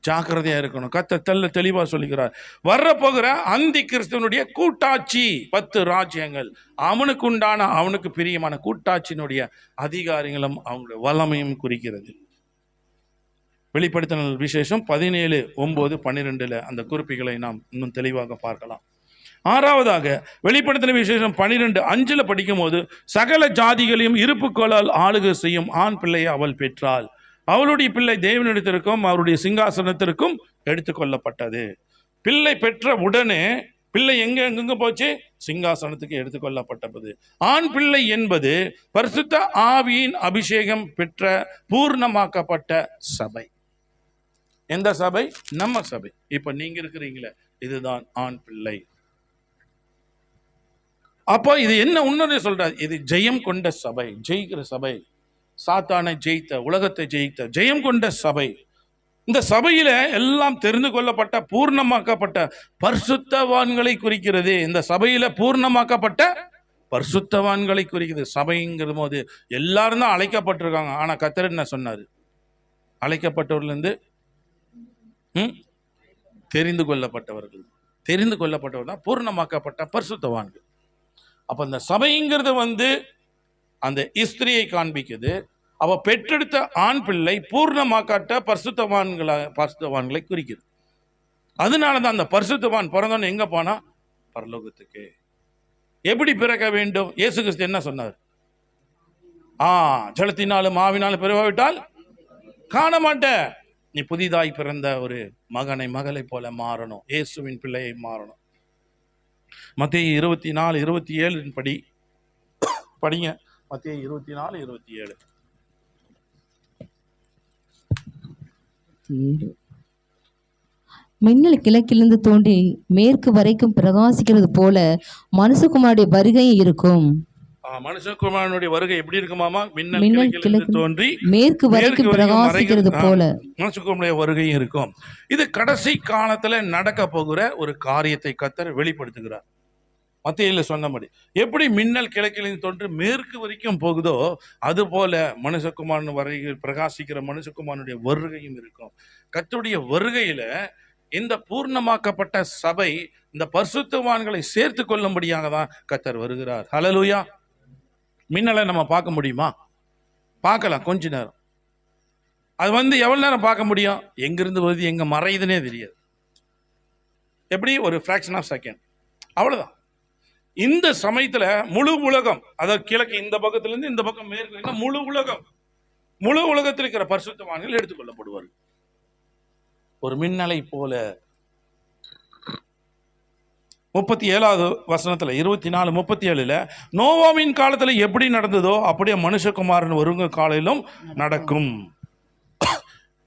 ஜாக்கிரதையா இருக்கணும். கர்த்தர் தெளிவா சொல்லுகிறார். வரப்போகிற அந்தி கிறிஸ்துவனுடைய கூட்டாட்சி, 10 ராஜ்யங்கள், அவனுக்கு உண்டான அவனுக்கு பிரியமான கூட்டாட்சியினுடைய அதிகாரங்களும் அவங்களுடைய வல்லமையும் குறிக்கிறது. வெளிப்படுத்தின விசேஷம் 17:9-12 அந்த குறிப்புகளை நாம் இன்னும் தெளிவாக பார்க்கலாம். 6வதாக வெளிப்படுத்தின விசேஷம் 12:5 படிக்கும் போது, சகல ஜாதிகளையும் இருப்புக்கோளால் ஆளுகை செய்யும் ஆண் பிள்ளையை அவள் பெற்றாள். அவளுடைய பிள்ளை தேவனிடத்திற்கும் அவருடைய சிங்காசனத்திற்கும் எடுத்துக்கொள்ளப்பட்டது. பிள்ளை பெற்ற உடனே பிள்ளை எங்க போச்சு? சிங்காசனத்துக்கு எடுத்துக்கொள்ளப்பட்டது. ஆண் பிள்ளை என்பது பரிசுத்த ஆவியின் அபிஷேகம் பெற்ற பூர்ணமாக்கப்பட்ட சபை. எந்த சபை? நம்ம சபை. இப்ப நீங்க இருக்கிறீங்களே, இதுதான் ஆண் பிள்ளை. அப்போ இது என்ன உன்னதே சொல்றாரு? இது ஜெயம் கொண்ட சபை, ஜெயிக்கிற சபை. சாத்தானை ஜெயித்த, உலகத்தை ஜெயித்த, ஜெயம் கொண்ட சபை. இந்த சபையில எல்லாம் தெரிந்து கொள்ளப்பட்ட, பூர்ணமாக்கப்பட்ட பரிசுத்தவான்களை குறிக்கிறது. இந்த சபையில பூர்ணமாக்கப்பட்ட பரிசுத்தவான்களை குறிக்கிறது. சபைங்கிற போது எல்லாரும் தான் அழைக்கப்பட்டிருக்காங்க. ஆனா கர்த்தர் என்ன சொன்னாரு? அழைக்கப்பட்டவர்லேருந்து தெரிந்து கொள்ளப்பட்டவர்கள். தெரிந்து கொள்ளப்பட்டவர் தான் பூர்ணமாக்கப்பட்ட பரிசுத்தவான்கள். அப்ப இந்த சபைங்கிறது அந்த ஸ்திரியை காண்பிக்குது. அவ பெற்றெடுத்த ஆண் பிள்ளை பூர்ணமாக்காட்ட பரிசுத்தவான்களை குறிக்குது. அதனாலதான் அந்த பரிசுத்தவான் பிறந்தோன்னு எங்க போனா? பரலோகத்துக்கு. எப்படி பிறக்க வேண்டும்? இயேசு கிறிஸ்து என்ன சொன்னார்? ஜலத்தினாலும் ஆவினாலும் பிறவாவிட்டால் காண மாட்ட. நீ புதிதாய் பிறந்த ஒரு மகனை, மகளை போல மாறணும். இயேசுவின் பிள்ளையை மாறணும். மத்தேயு 24:27 படி படிங்க. மத்தேயு 24:27. மின்னல் கிழக்கிலிருந்து தோன்றி மேற்கு வரைக்கும் பிரகாசிக்கிறது போல மனுஷகுமாரனுடைய வருகையும் இருக்கும். மனுஷகுமாரனுடைய வருகை எப்படி இருக்குமாமா? மின்னல் கிழக்கிலிருந்து தோன்றி மேற்கு வரைக்கும் பிரகாசிக்கிறது போல மனுஷகுமாரனுடைய வருகையும் இருக்கும். இது கடைசி காலத்துல நடக்க போகிற ஒரு காரியத்தை கர்த்தர் வெளிப்படுத்துகிறார். மத்தேயுல சொன்னபடி எப்படி மின்னல் கிழக்கிலிருந்து தோன்றி மேற்கு வரைக்கும் போகுதோ, அது போல மனுஷகுமாரன் வருகை பிரகாசிக்கிற மனுஷகுமாரனுடைய வருகையும் இருக்கும். கர்த்தருடைய வருகையில இந்த பூர்ணமாக்கப்பட்ட சபை இந்த பரிசுத்தவான்களை சேர்த்து கொள்ளும்படியாக தான் கர்த்தர் வருகிறார். ஹல்லேலூயா. மின்னலை நம்ம பார்க்க முடியுமா? பார்க்கலாம் கொஞ்ச நேரம். அது எவ்வளவு நேரம் பார்க்க முடியும்? எங்கிருந்து வருது, எங்க மறையுதுன்னே தெரியாது. எப்படி? ஒரு ஃபிராக்ஷன் ஆஃப் செகண்ட், அவ்வளவுதான். இந்த சமயத்துல முழு உலகம், அதாவது கிழக்கு இந்த பக்கத்துல இருந்து இந்த பக்கம் மேற்கு, முழு உலகத்தில் இருக்கிற பரிசுத்தவான்கள் எடுத்துக்கொள்ளப்படுவார்கள். ஒரு மின்னலை போல. 37வது வசனத்துல 24:37 நோவாவின் காலத்துல எப்படி நடந்ததோ அப்படியே மனுஷகுமாரன் வருங்க காலையிலும் நடக்கும்.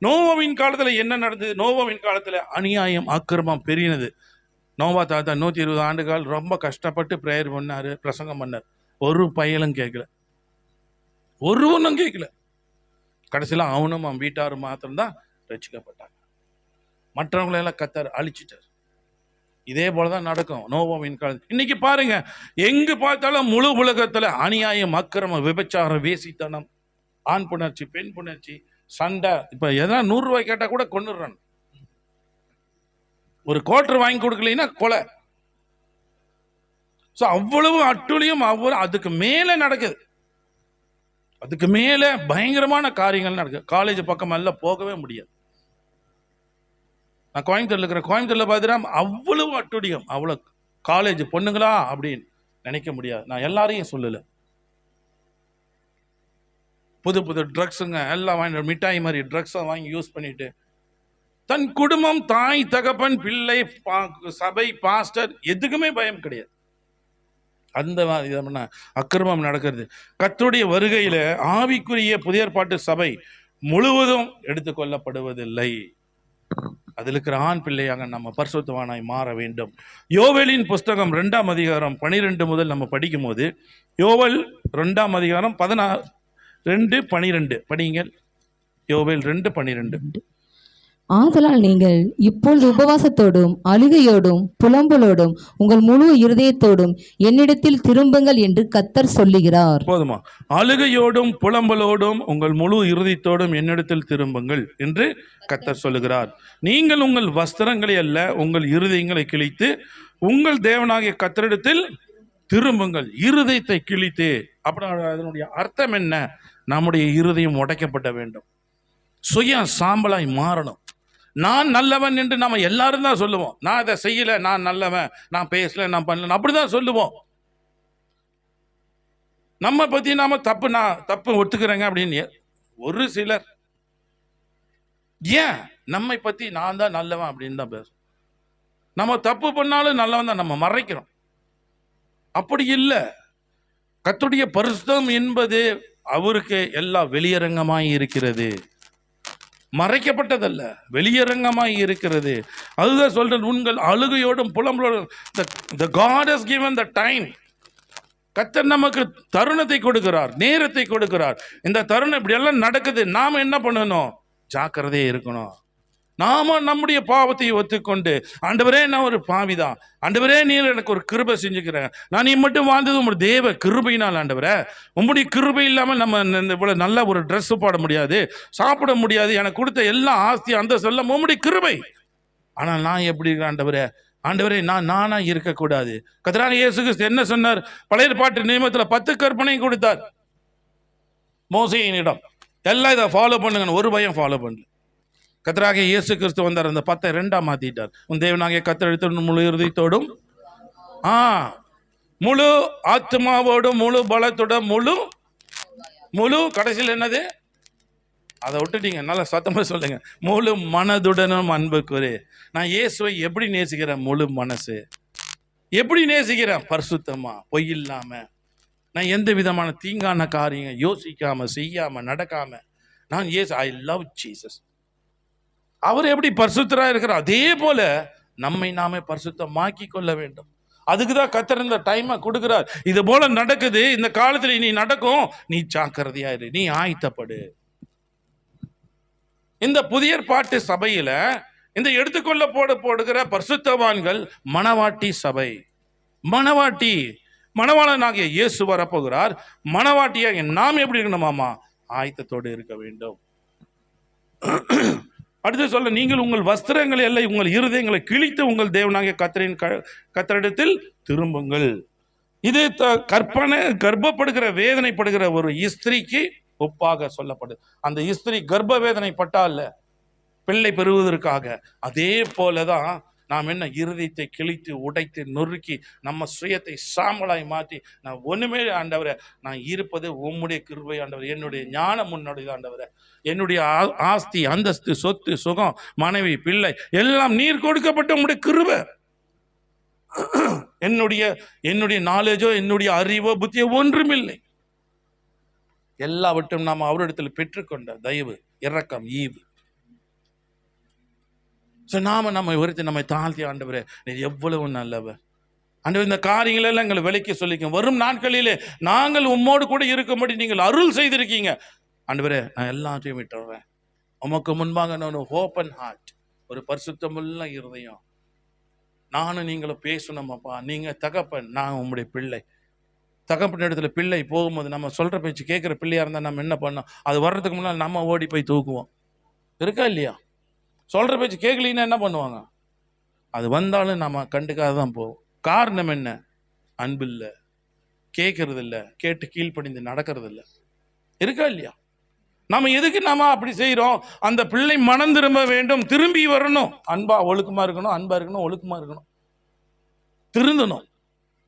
நோவாவின் காலத்துல என்ன நடந்தது? நோவாவின் காலத்துல அநியாயம், அக்கிரமம் பெரியது. நோவா தாத்தா 120 ஆண்டுகள் ரொம்ப கஷ்டப்பட்டு பிரேயர் பண்ணாரு, பிரசங்கம் பண்ணார். ஒரு பயலும் கேட்கல, ஒருவனும் கேட்கல. கடைசியில் அவனும் அவன் வீட்டாரும் மாத்திரம்தான் ரட்சிக்கப்பட்டாங்க. மற்றவங்களெல்லாம் கர்த்தர் அழிச்சிட்டார். இதே போலதான் நடக்கும் நோவாவின் காலத்தில். இன்னைக்கு பாருங்க, எங்கு பார்த்தாலும் முழு உலகத்துல அநியாயம், அக்கிரமம், விபச்சாரம், வேசித்தனம், ஆண் புணர்ச்சி, பெண் புணர்ச்சி, சண்டை. இப்ப எதனா 100 ரூபாய் கேட்டா கூட கொன்னுடுறான். ஒரு கோட்டர் வாங்கி கொடுக்கலைன்னா கொலை. அவ்வளவு அட்டுழியம், அவ்வளவு அதுக்கு மேல நடக்குது. அதுக்கு மேல பயங்கரமான காரியங்கள் நடக்குது. காலேஜ் பக்கம் எல்லாம் போகவே முடியாது. நான் கோயம்புத்தூர்ல இருக்கிற, கோயம்புத்தூர்ல பார்த்துட்டா அவ்வளவு அட்டுழியம், அவ்வளவு காலேஜ் பொண்ணுங்களா அப்படின்னு நினைக்க முடியாது. நான் எல்லாரையும் சொல்லல. புது புது ட்ரக்ஸுங்க எல்லாம் வாங்கி, மிட்டாய் மாதிரி ட்ரக்ஸை வாங்கி யூஸ் பண்ணிட்டு தன் குடும்பம், தாய், தகப்பன், பிள்ளை, சபை, பாஸ்டர் எதுக்குமே பயம் கிடையாது. அந்த அக்கிரமம் நடக்கிறது. கர்த்தருடைய வருகையில ஆவிக்குரிய புதிய ஏற்பாட்டு சபை முழுவதும் எடுத்துக்கொள்ளப்படுவதில்லை. அதில் இருக்கிற ஆண் பிள்ளையாக நம்ம பரிசுத்தவானாய் மாற வேண்டும். யோவேலின் புஸ்தகம் 2ஆம் அதிகாரம் 12 முதல் நம்ம படிக்கும் போது, யோவேல் 2ஆம் அதிகாரம் 2:12 படியுங்கள். யோவேல் 2:12. ஆதலால் நீங்கள் இப்பொழுது உபவாசத்தோடும் அழுகையோடும் புலம்பலோடும் உங்கள் முழு இருதயத்தோடும் என்னிடத்தில் திரும்புங்கள் என்று கர்த்தர் சொல்லுகிறார். போதுமா? அழுகையோடும் புலம்பலோடும் உங்கள் முழு இருதயத்தோடும் என்னிடத்தில் திரும்புங்கள் என்று கர்த்தர் சொல்லுகிறார். நீங்கள் உங்கள் வஸ்திரங்களை அல்ல, உங்கள் இருதயங்களை கிழித்து உங்கள் தேவனாகிய கர்த்தரிடத்தில் திரும்புங்கள். இருதயத்தை கிழித்து, அப்புறம் அதனுடைய அர்த்தம் என்ன? நம்முடைய இருதயம் உடைக்கப்பட வேண்டும். சுய சாம்பலாய் மாறணும். நான் நல்லவன் என்று நம்ம எல்லாரும் தான் சொல்லுவோம். நான் இதை செய்யல, நான் நல்லவன், நான் பேசல, நான் பண்ணல, அப்படிதான் சொல்லுவோம். நம்ம பத்தி நாம நான் தப்பு ஒத்துக்கிறேங்க அப்படின்னு ஒரு சிலர். ஏன் நம்மை பத்தி நான் தான் நல்லவன் அப்படின்னு தான் பேசும். நம்ம தப்பு பண்ணாலும் நல்லவன் தான் நம்ம மறைக்கிறோம். அப்படி இல்லை. கர்த்தருடைய பரிசுத்தம் என்பது அவருக்கு எல்லாம் வெளியரங்கமாய் இருக்கிறது, மறைக்கப்பட்டதல்ல, வெளியரங்கமாய் இருக்கிறது. அதுதான் சொல்றேன், உங்கள் அழுகையோடும் புலம்பலோடும் the God has given the time. கர்த்தர் நமக்கு தருணத்தை கொடுக்கிறார், நேரத்தை கொடுக்கிறார். இந்த தருணம் இப்படி எல்லாம் நடக்குது, நாம என்ன பண்ணணும்? ஜாக்கிரதையா இருக்கணும். நாம நம்முடைய பாவத்தை ஒத்துக்கொண்டு, ஆண்டவரே நான் ஒரு பாவிதான், ஆண்டவரே நீர் எனக்கு ஒரு கிருபை செஞ்சுக்கிறேன், நான் நீ மட்டும் வாழ்ந்தது உங்களுடைய தேவ கிருபையினால் ஆண்டவரே, உங்களுடைய கிருபை இல்லாமல் நம்ம இவ்வளவு நல்ல ஒரு ட்ரெஸ் போட முடியாது, சாப்பிட முடியாது, எனக்கு கொடுத்த எல்லா ஆஸ்தி அந்த சொல்ல உங்களுடைய கிருபை. ஆனால் நான் எப்படி இருக்கேன் ஆண்டவரே? ஆண்டவரே நானா இருக்கக்கூடாது. கர்த்தராகிய இயேசு கிறிஸ்து என்ன சொன்னார்? பழைய ஏற்பாட்டு நியமத்தில் 10 கற்பனை கொடுத்தார் மோசேயினிடம். எல்லாம் இதை ஃபாலோ பண்ணுங்க, ஒரு பயம் ஃபாலோ பண்ணல. கர்த்தராகிய இயேசு கிறிஸ்து வந்தார், அந்த 10 2 மாத்திட்டார். உன் தேவனாகிய கர்த்தர் எடுத்து முழு இருதயத்தோடும், முழு ஆத்மாவோடும், முழு பலத்தோடும், முழு கடைசியில் என்னது? அதை விட்டுட்டீங்க, நல்லா சத்தமா சொல்லுங்க. முழு மனதுடனும் அன்பு கூறு. நான் இயேசுவை எப்படி நேசிக்கிறேன்? முழு மனசு. எப்படி நேசிக்கிறேன்? பரிசுத்தமா, பொய் இல்லாம, நான் எந்த விதமான தீங்கான காரியம் யோசிக்காம, செய்யாம, நடக்காம, நான் ஐ லவ் ஜீசஸ். அவர் எப்படி பரிசுத்தரா இருக்கிறார், அதே போல நம்மை நாமே பரிசுத்தமாக்கி கொள்ள வேண்டும். அதுக்குதான் கர்த்தர் இந்த டைமை கொடுக்கிறார். இது போல நடக்குது, இந்த காலத்துல நீ நடக்கும், நீ ஜாக்கிரதையா இரு, நீ ஆயத்தப்படு. இந்த புதிய ஏற்பாட்டு சபையில இந்த எடுத்துக்கொள்ள போடுகிற பரிசுத்தவான்கள் மணவாட்டி சபை. மணவாளனாகிய இயேசு வரப்போகிறார். மணவாட்டியாக நாம் எப்படி இருக்கணுமாமா? ஆயத்தத்தோடு இருக்க வேண்டும். அடுத்து சொல்ல, நீங்கள் உங்கள் வஸ்திரங்களை எல்லாம் உங்கள் இருதயங்களை கிழித்து உங்கள் தேவனாகிய கர்த்தரிடத்தில் திரும்புங்கள். இது கர்ப்பப்படுகிற வேதனைப்படுகிற ஒரு ஸ்திரீக்கு ஒப்பாக சொல்லப்படுது. அந்த ஸ்திரீ கர்ப்ப வேதனை பட்டால பிள்ளை பெறுவதற்காக. அதே போலதான் நாம் என்ன, இருதயத்தை கிழித்து உடைத்து நொறுக்கி நம்ம சுயத்தை சாம்பலாய் மாற்றி, நான் ஒண்ணுமே ஆண்டவரே, நான் இருப்பது உம்முடைய கிருபை ஆண்டவரே, என்னுடைய ஞானம் உன்னுடைய ஆண்டவரே, என்னுடைய ஆஸ்தி அந்தஸ்து சொத்து சுகம் மனைவி பிள்ளை எல்லாம் நீர் கொடுக்கப்பட்ட உம்முடைய கிருபை. என்னுடைய நாலேஜோ என்னுடைய அறிவோ புத்தியோ ஒன்றுமில்லை. எல்லாவற்றும் நாம் அவரிடத்தில் பெற்றுக்கொண்ட தயவு, இரக்கம், ஈவு. நம்ம உரைத்து நம்மை தாழ்த்தி, ஆண்டவரே நீ எவ்வளவு நல்லவர் ஆண்டவர், இந்த காரியங்கள் எல்லாம் எங்களை விலைக்கு சொல்லிக்க, வரும் நாட்களிலே நாங்கள் உம்மோடு கூட இருக்கும்படி நீங்கள் அருள் செய்திருக்கீங்க ஆண்டவரே. நான் எல்லாத்தையும் விட்டுறேன், உமக்கு முன்பாக நான் ஓப்பன் ஹார்ட், ஒரு பரிசுத்தமுள்ள இருதயம். நானும் நீங்களும் பேசணும் அப்பா. நீங்க தகப்பன், நான் உம்முடைய பிள்ளை. தகப்பன் இடத்துல பிள்ளை போகும்போது நம்ம சொல்ற பேச்சு கேட்கிற பிள்ளையா இருந்தா நம்ம என்ன பண்ணோம்? அது வர்றதுக்கு முன்னால் நம்ம ஓடி போய் தூக்குவோம், இருக்கா இல்லையா? சொல்ற பேச்சு கேட்கலீன்னா என்ன பண்ணுவாங்க? அது வந்தாலும் நம்ம கண்டுக்காத தான் போவோம். காரணம் என்ன? அன்பு இல்லை, கேட்கறது இல்லை, கேட்டு கீழ்ப்படிந்து நடக்கிறது இல்லை, இருக்கா இல்லையா? நம்ம எதுக்கு நாம அப்படி செய்யறோம்? அந்த பிள்ளை மனம் திரும்ப வேண்டும், திரும்பி வரணும், அன்பா ஒழுக்கமா இருக்கணும், அன்பா இருக்கணும், ஒழுக்கமா இருக்கணும், திருந்தணும்.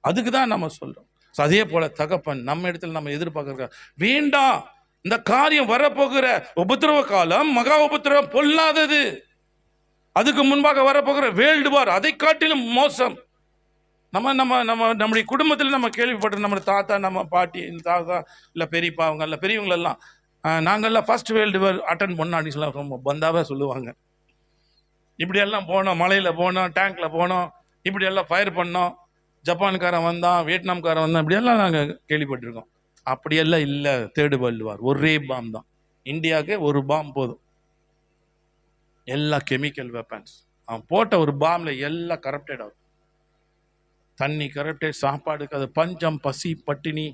அதுக்கு தான் நம்ம சொல்றோம். அதே போல தகப்பன் நம்ம இடத்துல நம்ம எதிர்பார்க்க வேண்டாம். இந்த காரியம் வரப்போகிற உபத்திரவ காலம் மகா உபத்திரவம் பொல்லாதது. அதுக்கு முன்பாக வரப்போகிற வேர்ல்டு வார் அதை காட்டிலும் மோசம். நம்முடைய குடும்பத்தில் நம்ம கேள்விப்பட்ட நம்ம தாத்தா, நம்ம பாட்டி, தாத்தா இல்லை பெரியப்பா, அவங்க இல்லை பெரியவங்களெல்லாம், நாங்கள்லாம் ஃபர்ஸ்ட் வேர்ல்டு வார் அட்டன் பண்ணோம் அப்படின்னு சொல்ல ரொம்ப பந்தாவே சொல்லுவாங்க. இப்படியெல்லாம் போனோம், மலையில் போனோம், டேங்க்ல போனோம், இப்படியெல்லாம் ஃபயர் பண்ணோம், ஜப்பான்காரன் வந்தான், வியட்நாம்காரன் வந்தான், இப்படியெல்லாம் நாங்கள் கேள்விப்பட்டிருக்கோம். அப்படியெல்லாம் இல்லை. தேர்டு வேர்ல்டு வார் ஒரே பாம் தான். இந்தியாவுக்கு ஒரு பாம் போதும், எல்லா கெமிக்கல் வெப்பன்ஸ். அவன் போட்ட ஒரு பாம்ல எல்லாம் கரப்டட் ஆகும். தண்ணி கரப்டட், சாப்பாடுக்கு அது பஞ்சம், பசி, பட்டினி,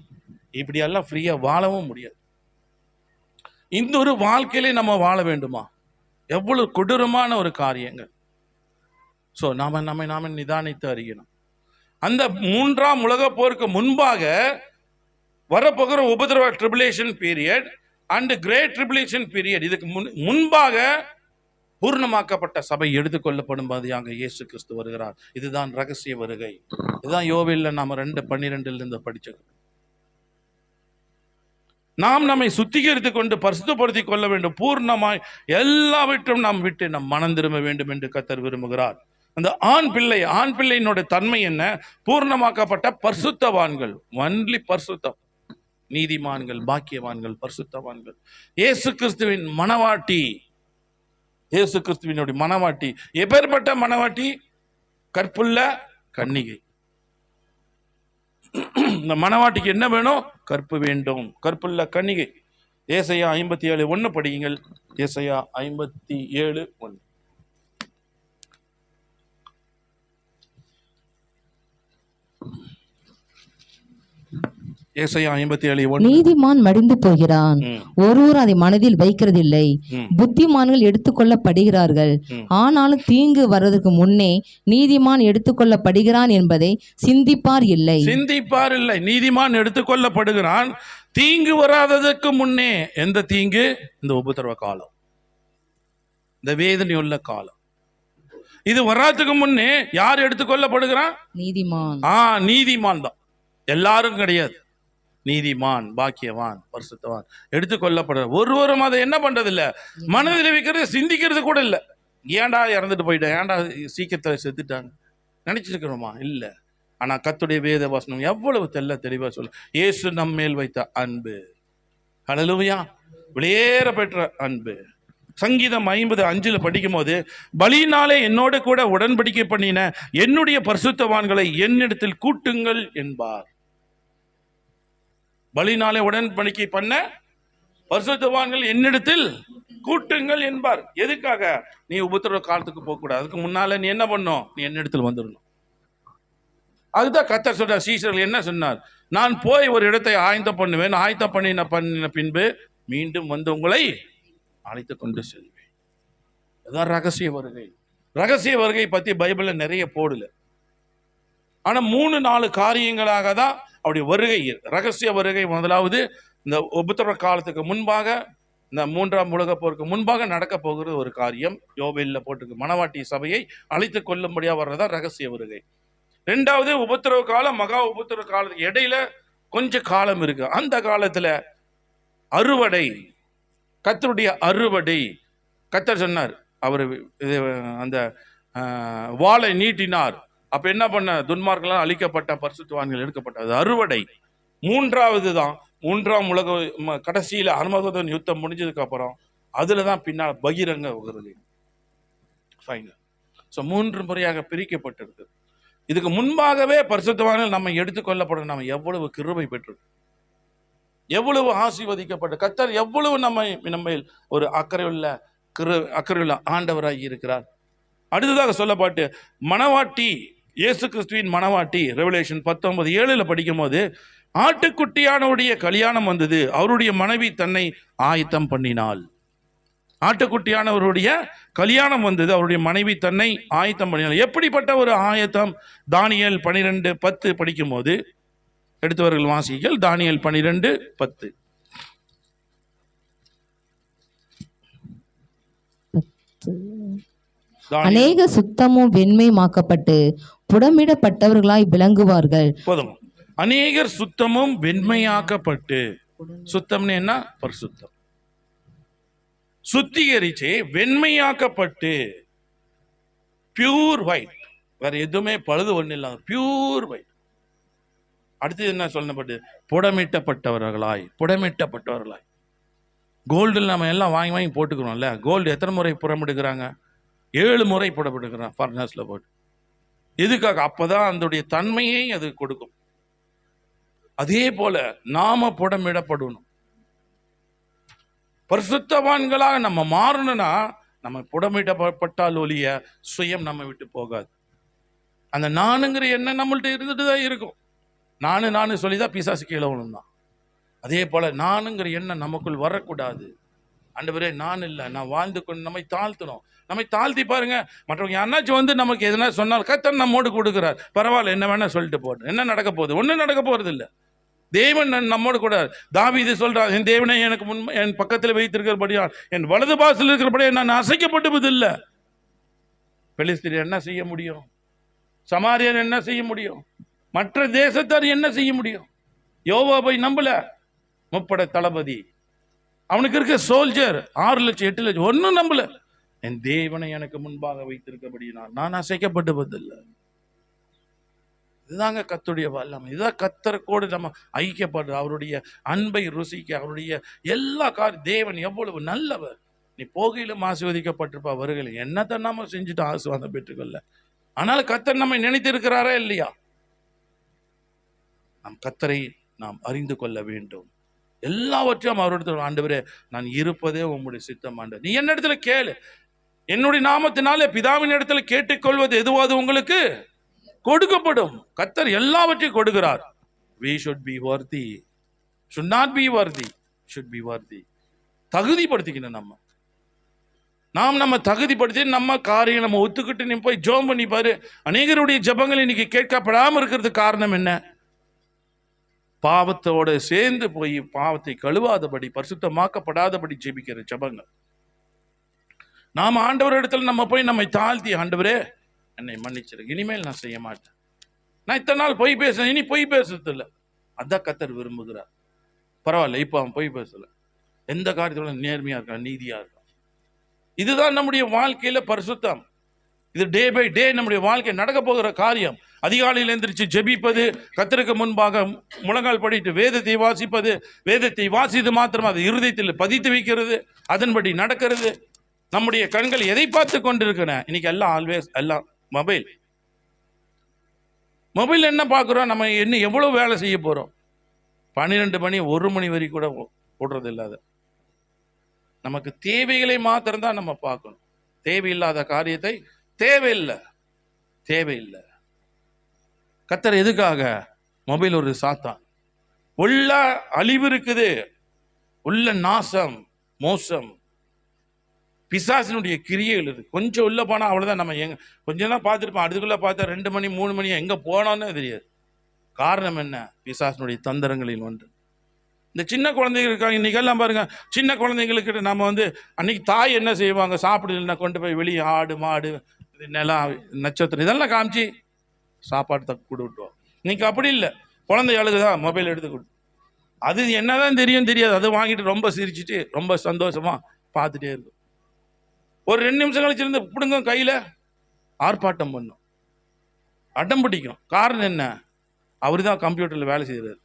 இப்படியெல்லாம் ஃப்ரீயா வாழவும் முடியாது. இந்த ஒரு வாழ்க்கையிலே நம்ம வாழ வேண்டுமா? எவ்வளவு கொடூரமான ஒரு காரியங்கள். ஸோ நாம நிதானித்து அறியணும். அந்த 3ஆம் உலக போருக்கு முன்பாக வரப்போகிற உபதிரவ tribulation period and great tribulation period, இதுக்கு முன்பாக பூர்ணமாக்கப்பட்ட சபை எடுத்துக்கொள்ளப்படும் போது அங்கே இயேசு கிறிஸ்து வருகிறார். இதுதான் ரகசிய வருகை. இதுதான் யோவேல்ல நாம 2:12 படிச்சது. நாம் நம்மை சுத்திகரித்துக் கொண்டு பரிசுத்தப்படுத்திக் கொள்ள வேண்டும். பூர்ணமாய் எல்லாவற்றும் நாம் விட்டு நம் மனம் திரும்ப வேண்டும் என்று கர்த்தர் விரும்புகிறார். அந்த ஆண் பிள்ளையினுடைய தன்மை என்ன? பூர்ணமாக்கப்பட்ட பரிசுத்தவான்கள், ஒன்லி பரிசுத்தம், நீதிமான்கள், பாக்கியவான்கள், பரிசுத்தவான்கள். இயேசு கிறிஸ்துவின் மணவாட்டி, இயேசு கிறிஸ்துவினுடைய மணவாட்டி. எப்பேற்பட்ட மணவாட்டி? கற்புள்ள கன்னிகை. இந்த மணவாட்டிக்கு என்ன வேணும்? கற்பு வேண்டும், கற்புள்ள கன்னிகை. ஏசாயா 57:1 படியுங்கள். ஏசாயா 57:1. ஏசாயா 57:1. நீதிமான் மடிந்து போகிறான், ஒருவர் அதை மனதில் வைக்கிறதில்லை. புத்திமான்கள் எடுத்துக்கொள்ளப்படுகிறார்கள், ஆனாலும் தீங்கு வர்றதுக்கு முன்னே நீதிமான் எடுத்துக்கொள்ளப்படுகிறான் என்பதை சிந்திப்பார் இல்லை. சிந்திப்பார் இல்லை. நீதிமான் எடுத்துக்கொள்ளப்படுகிறான், தீங்கு வராததற்கு முன்னே. எந்த தீங்கு? இந்த உபத்திரவ காலம், இந்த வேதனையுள்ள காலம். இது வராதுக்கு முன்னே யார் எடுத்துக்கொள்ளப்படுகிறான்? நீதிமான். நீதிமான் தான். எல்லாரும் கிடையாது. நீதிமான், பாக்கியவான், பரிசுத்தவான் எடுத்துக்கொள்ளப்படுற ஒருவரும் அதை என்ன பண்றது இல்ல, மனதில் வைக்கிறது, சிந்திக்கிறது கூட இல்லை. ஏன்டா இறந்துட்டு போயிட்டேன், ஏன்டா சீக்கிரத்தில் செத்துட்டாங்க நினைச்சிருக்கிறோமா? இல்லை. ஆனா கர்த்தருடைய வேத வசனம் எவ்வளவு தெளிவா சொல்லு. இயேசு நம்ம மேல் வைத்த அன்பு, ஹல்லேலூயா, வெளியேற பெற்ற அன்பு. சங்கீதம் 50:5 படிக்கும் போது, பலியினாலே என்னோடு கூட உடன்படிக்கை பண்ணின என்னுடைய பரிசுத்தவான்களை என்னிடத்தில் கூட்டுங்கள் என்பார். பலியினாலே உடன்படிக்கை பண்ண பரிசுத்தவான்கள் என்னிடத்தில் கூட்டுங்கள் என்பார். எதுக்காக? நீ உபத்திரவ காலத்துக்கு போக கூடாது. அதுக்கு முன்னால நீ என்ன பண்ணும்? நீ என்னிடத்தில் வந்துடணும். அதுதான் கர்த்தர் சொல்றார். சீஷர்கள் என்ன சொன்னார்? நான் போய் ஒரு இடத்தை ஆயத்தம் பண்ணுவேன், ஆயத்தம் பண்ணின பின்பு மீண்டும் வந்து உங்களை அழைத்து கொண்டு செல்வேன். அதான் ரகசிய வருகை. ரகசிய வருகை பத்தி பைபிள்ல நிறைய போடல. ஆனா 3-4 காரியங்களாக தான் அப்படி வருகை. ரகசிய வருகை முதலாவது இந்த உபத்திரவ காலத்துக்கு முன்பாக, இந்த 3ஆம் உலக போருக்கு முன்பாக நடக்க போகிறது ஒரு காரியம். யோவேல்ல போட்டுக்கு மணவாட்டி சபையை அழைத்து கொள்ளும்படியா வர்றதா ரகசிய வருகை. 2வது உபத்திரவ காலம், மகா உபத்திரவ காலத்துக்கு இடையில கொஞ்சம் காலம் இருக்கு. அந்த காலத்துல அறுவடை, கர்த்தருடைய அறுவடை. கர்த்தர் சொன்னார், அவர் அந்த வாளை நீட்டினார். அப்ப என்ன பண்ண? துன்மார்க்கெல்லாம் அழிக்கப்பட்ட, பரிசுத்தவான்கள் எடுக்கப்பட்டது அறுவடை. 3வது தான் 3ஆம் உலக கடைசியில அர்மகதோன் யுத்தம் முடிஞ்சதுக்கு அப்புறம் அதுலதான் பின்னால் பகிரங்க வருகை ஃபைனல். ஸோ 3 முறையாக பிரிக்கப்பட்டிருக்கு. இதுக்கு முன்பாகவே பரிசுத்தவான்கள் நம்ம எடுத்துக்கொள்ளப்படும். நம்ம எவ்வளவு கிருபை பெற்று, எவ்வளவு ஆசீர்வதிக்கப்பட்ட, கர்த்தர் எவ்வளவு நம்ம ஒரு அக்கறையுள்ள ஆண்டவராகி இருக்கிறார். அடுத்ததாக சொல்லப்பட்டு மணவாட்டி, இயேசு கிறிஸ்துவின் மணவாட்டி, ரெவலேஷன் 19:7 படிக்கும் போது, ஆட்டுக்குட்டியானவருடைய கல்யாணம் வந்தது, அவருடைய மனைவி தன்னை ஆயத்தம் பண்ணினாள். ஆட்டுக்குட்டியானவருடைய கல்யாணம் வந்தது, அவருடைய மனைவி தன்னை ஆயத்தம் பண்ணினாள். எப்படிப்பட்ட ஒரு ஆயத்தம்? தானியேல் 12:10 படிக்கும் போது, எடுத்தவர்கள் வாசிகள். தானியேல் 12:10. அநேக சுத்தமும் வெண்மையாக்கப்பட்டு புடமிடப்பட்டவர்களாய் விளங்குவார்கள். போதும். அநேகர் சுத்தமும் வெண்மையாக்கப்பட்டு, சுத்தம்னு என்ன? பரிசுத்தம். சுத்திகரிச்சு வெண்மையாக்கப்பட்டு, பியூர் ஒயிட், வேற எதுவுமே பழுது ஒண்ணு இல்லாத பியூர் ஒயிட். அடுத்தது என்ன சொல்லப்பட்டு? புடமிட்டப்பட்டவர்களாய். கோல்டில் நம்ம எல்லாம் வாங்கி போட்டுக்கிறோம்ல. கோல்டு எத்தனை முறை புடமிடுகிறாங்க? 7 முறை புடமிடுகிறான் ஃபர்னஸ்ல போட்டு. எதுக்காக? அப்பதான் அதனுடைய தன்மையை அது கொடுக்கும். அதே போல நாம புடமிடப்படணும். பரிசுத்தவான்களாக நம்ம மாறணும்னா நம்ம புடமிடப்பட்டால் ஒழிய சுயம் நம்ம விட்டு போகாது. அந்த நானுங்கிற எண்ணம் நம்மள்ட்ட இருந்துட்டு தான் இருக்கும். நானு சொல்லிதான் பிசாசு கீழே விழுந்தான். அதே போல நானுங்கிற எண்ணம் நமக்குள் வரக்கூடாது. ஆண்டவரே, நான் இல்லை, நான் வாழ்ந்து கொண்டு நம்மை தாழ்த்தணும். நம்மை தாழ்த்தி பாருங்க. மற்றவங்க யாராச்சும் வந்து நமக்கு எதனா சொன்னால் கர்த்தர் நம்மோடு கொடுக்கிறார். பரவாயில்ல, என்ன வேணா சொல்லிட்டு போட்டு, என்ன நடக்க போகுது? ஒன்றும் நடக்க போறது இல்லை. தேவன் நம்மோடு கூட. தாவீது சொல்றார், என் தேவனை எனக்கு என் பக்கத்தில் வைத்திருக்கிறபடியா, என் வலது பாசில் இருக்கிறபடியா நான் அசைக்கப்படுவதில்லை. பெலிஸ்தீர் என்ன செய்ய முடியும்? சமாரியர் என்ன செய்ய முடியும்? மற்ற தேசத்தார் என்ன செய்ய முடியும்? யோவாபை நம்பல, முப்படை தளபதி, அவனுக்கு இருக்க சோல்ஜர் 6 லட்சம் 8 லட்சம், ஒன்னும் நம்பல. என் தேவனை எனக்கு முன்பாக வைத்திருக்கபடியா நான் அசைக்கப்படுவதில்லை. இதுதாங்க கர்த்தருடைய வல்லமை. இதுதான் கர்த்தரோடு நம்ம ஐக்கியப்படுற, அவருடைய அன்பை ருசிக்க, அவருடைய எல்லா தேவன் எவ்வளவு நல்லவர். நீ போகையிலும் ஆசீர்வதிக்கப்பட்டிருப்பா, வருகையிலும் என்னத்தை நாம செஞ்சுட்டு ஆசீர்வாதம் பெற்றுக்கொள்ள. ஆனால் கர்த்தர் நம்மை நினைத்து இருக்கிறாரா இல்லையா? நாம் கர்த்தரை நாம் அறிந்து கொள்ள வேண்டும். எல்லாவற்றையும் அவரிடத்தில், ஆண்டவரே நான் இருப்பதே உம்முடைய சித்தம் ஆண்டவர், நீ என்ன இடத்துல கேளு, என்னுடைய நாமத்தினாலே பிதாவின் இடத்துல கேட்டுக்கொள்வது எதுவோ அது உங்களுக்கு கொடுக்கப்படும். கர்த்தர் எல்லாவற்றையும் கொடுக்கிறார். we should be worthy, should not be worthy, should be worthy. தகுதிப்படுத்திக்கணும். நம்ம தகுதிப்படுத்தி நம்ம காரியம் நம்ம ஒத்துக்கிட்டு நீ போய் ஜெபம் பண்ணி பாரு. அநேகருடைய ஜெபங்கள் இன்னைக்கு கேட்கப்படாமல் இருக்கிறதுக்கு காரணம் என்ன? பாவத்தோடு சேர்ந்து போய் பாவத்தை கழுவாதபடி, பரிசுத்தமாக்கப்படாதபடி ஜெபிக்கிற ஜெபங்கள். நாம் ஆண்டவர் இடத்துல நம்ம போய் நம்மை தாழ்த்தி, ஆண்டவரே என்னை மன்னிச்சிருங்க, இனிமேல் நான் செய்ய மாட்டேன், நான் இத்தனை நாள் பொய் பேசுறேன், இனி பொய் பேசுறது இல்லை, அதான் கர்த்தர் விரும்புகிறார். பரவாயில்ல, இப்போ அவன் பொய் பேசல, எந்த காரியத்தோட நேர்மையா இருக்கான், நீதியா இருக்கான். இதுதான் நம்முடைய வாழ்க்கையில பரிசுத்தம். இது டே பை டே நம்முடைய வாழ்க்கை நடக்க போகிற காரியம். அதிகாலையில் எந்திரிச்சு ஜெபிப்பது, கர்த்தருக்கு முன்பாக முழங்கால் படிட்டு வேதத்தை வாசிப்பது, வேதத்தை வாசித்து மாத்திரம் அது இருதயத்தில் பதித்து வைக்கிறது, அதன்படி நடக்கிறது. நம்முடைய கண்கள் எதை பார்த்து கொண்டிருக்கிற? இன்னைக்கு எல்லாம் ஆல்வேஸ் எல்லாம் மொபைல் என்ன பார்க்குறோம், நம்ம என்ன எவ்வளவு வேலை செய்ய போறோம். 12 மணி 1 மணி வரை கூட போடுறது இல்லாத, நமக்கு தேவைகளை மாத்திரம்தான் நம்ம பார்க்கணும். தேவையில்லாத காரியத்தை தேவையில்லை. கர்த்தர் எதுக்காக? மொபைல் ஒரு சாத்தான், உள்ள அழிவு இருக்குது, உள்ள நாசம், மோசம், பிசாசினுடைய கிரியைகள் இருக்கு. கொஞ்சம் உள்ள போனா அவ்வளவுதான். நம்ம கொஞ்சம் தான் பார்த்துருப்போம், அதுக்குள்ள பார்த்தா 2 மணி 3 மணி எங்க போனோன்னு தெரியாது. காரணம் என்ன? பிசாசினுடைய தந்திரங்களில் ஒன்று. இந்த சின்ன குழந்தைகள் இருக்காங்க, இன்னைக்கெல்லாம் பாருங்க, சின்ன குழந்தைங்களுக்கு நம்ம அன்னைக்கு தாய் என்ன செய்வாங்க, சாப்பிடலன்னா கொண்டு போய் வெளியே ஆடு மாடு நிலம் நட்சத்திரம் இதெல்லாம் காமிச்சு சாப்பாடு கூட விட்டுவோம். இன்னைக்கு அப்படி இல்லை. குழந்தை அழுகுதா, மொபைல் எடுத்து கொடு, அது என்னதான் தெரியாது, அதை வாங்கிட்டு ரொம்ப சிரிச்சுட்டு ரொம்ப சந்தோஷமா பார்த்துட்டே இருக்கும். ஒரு 2 நிமிஷம் கழிச்சிருந்து பிடுங்க கையில ஆர்ப்பாட்டம் பண்ணும், அடம் பிடிக்கும். காரணம் என்ன? அவரு தான் கம்ப்யூட்டர்ல வேலை செய்யறாரு,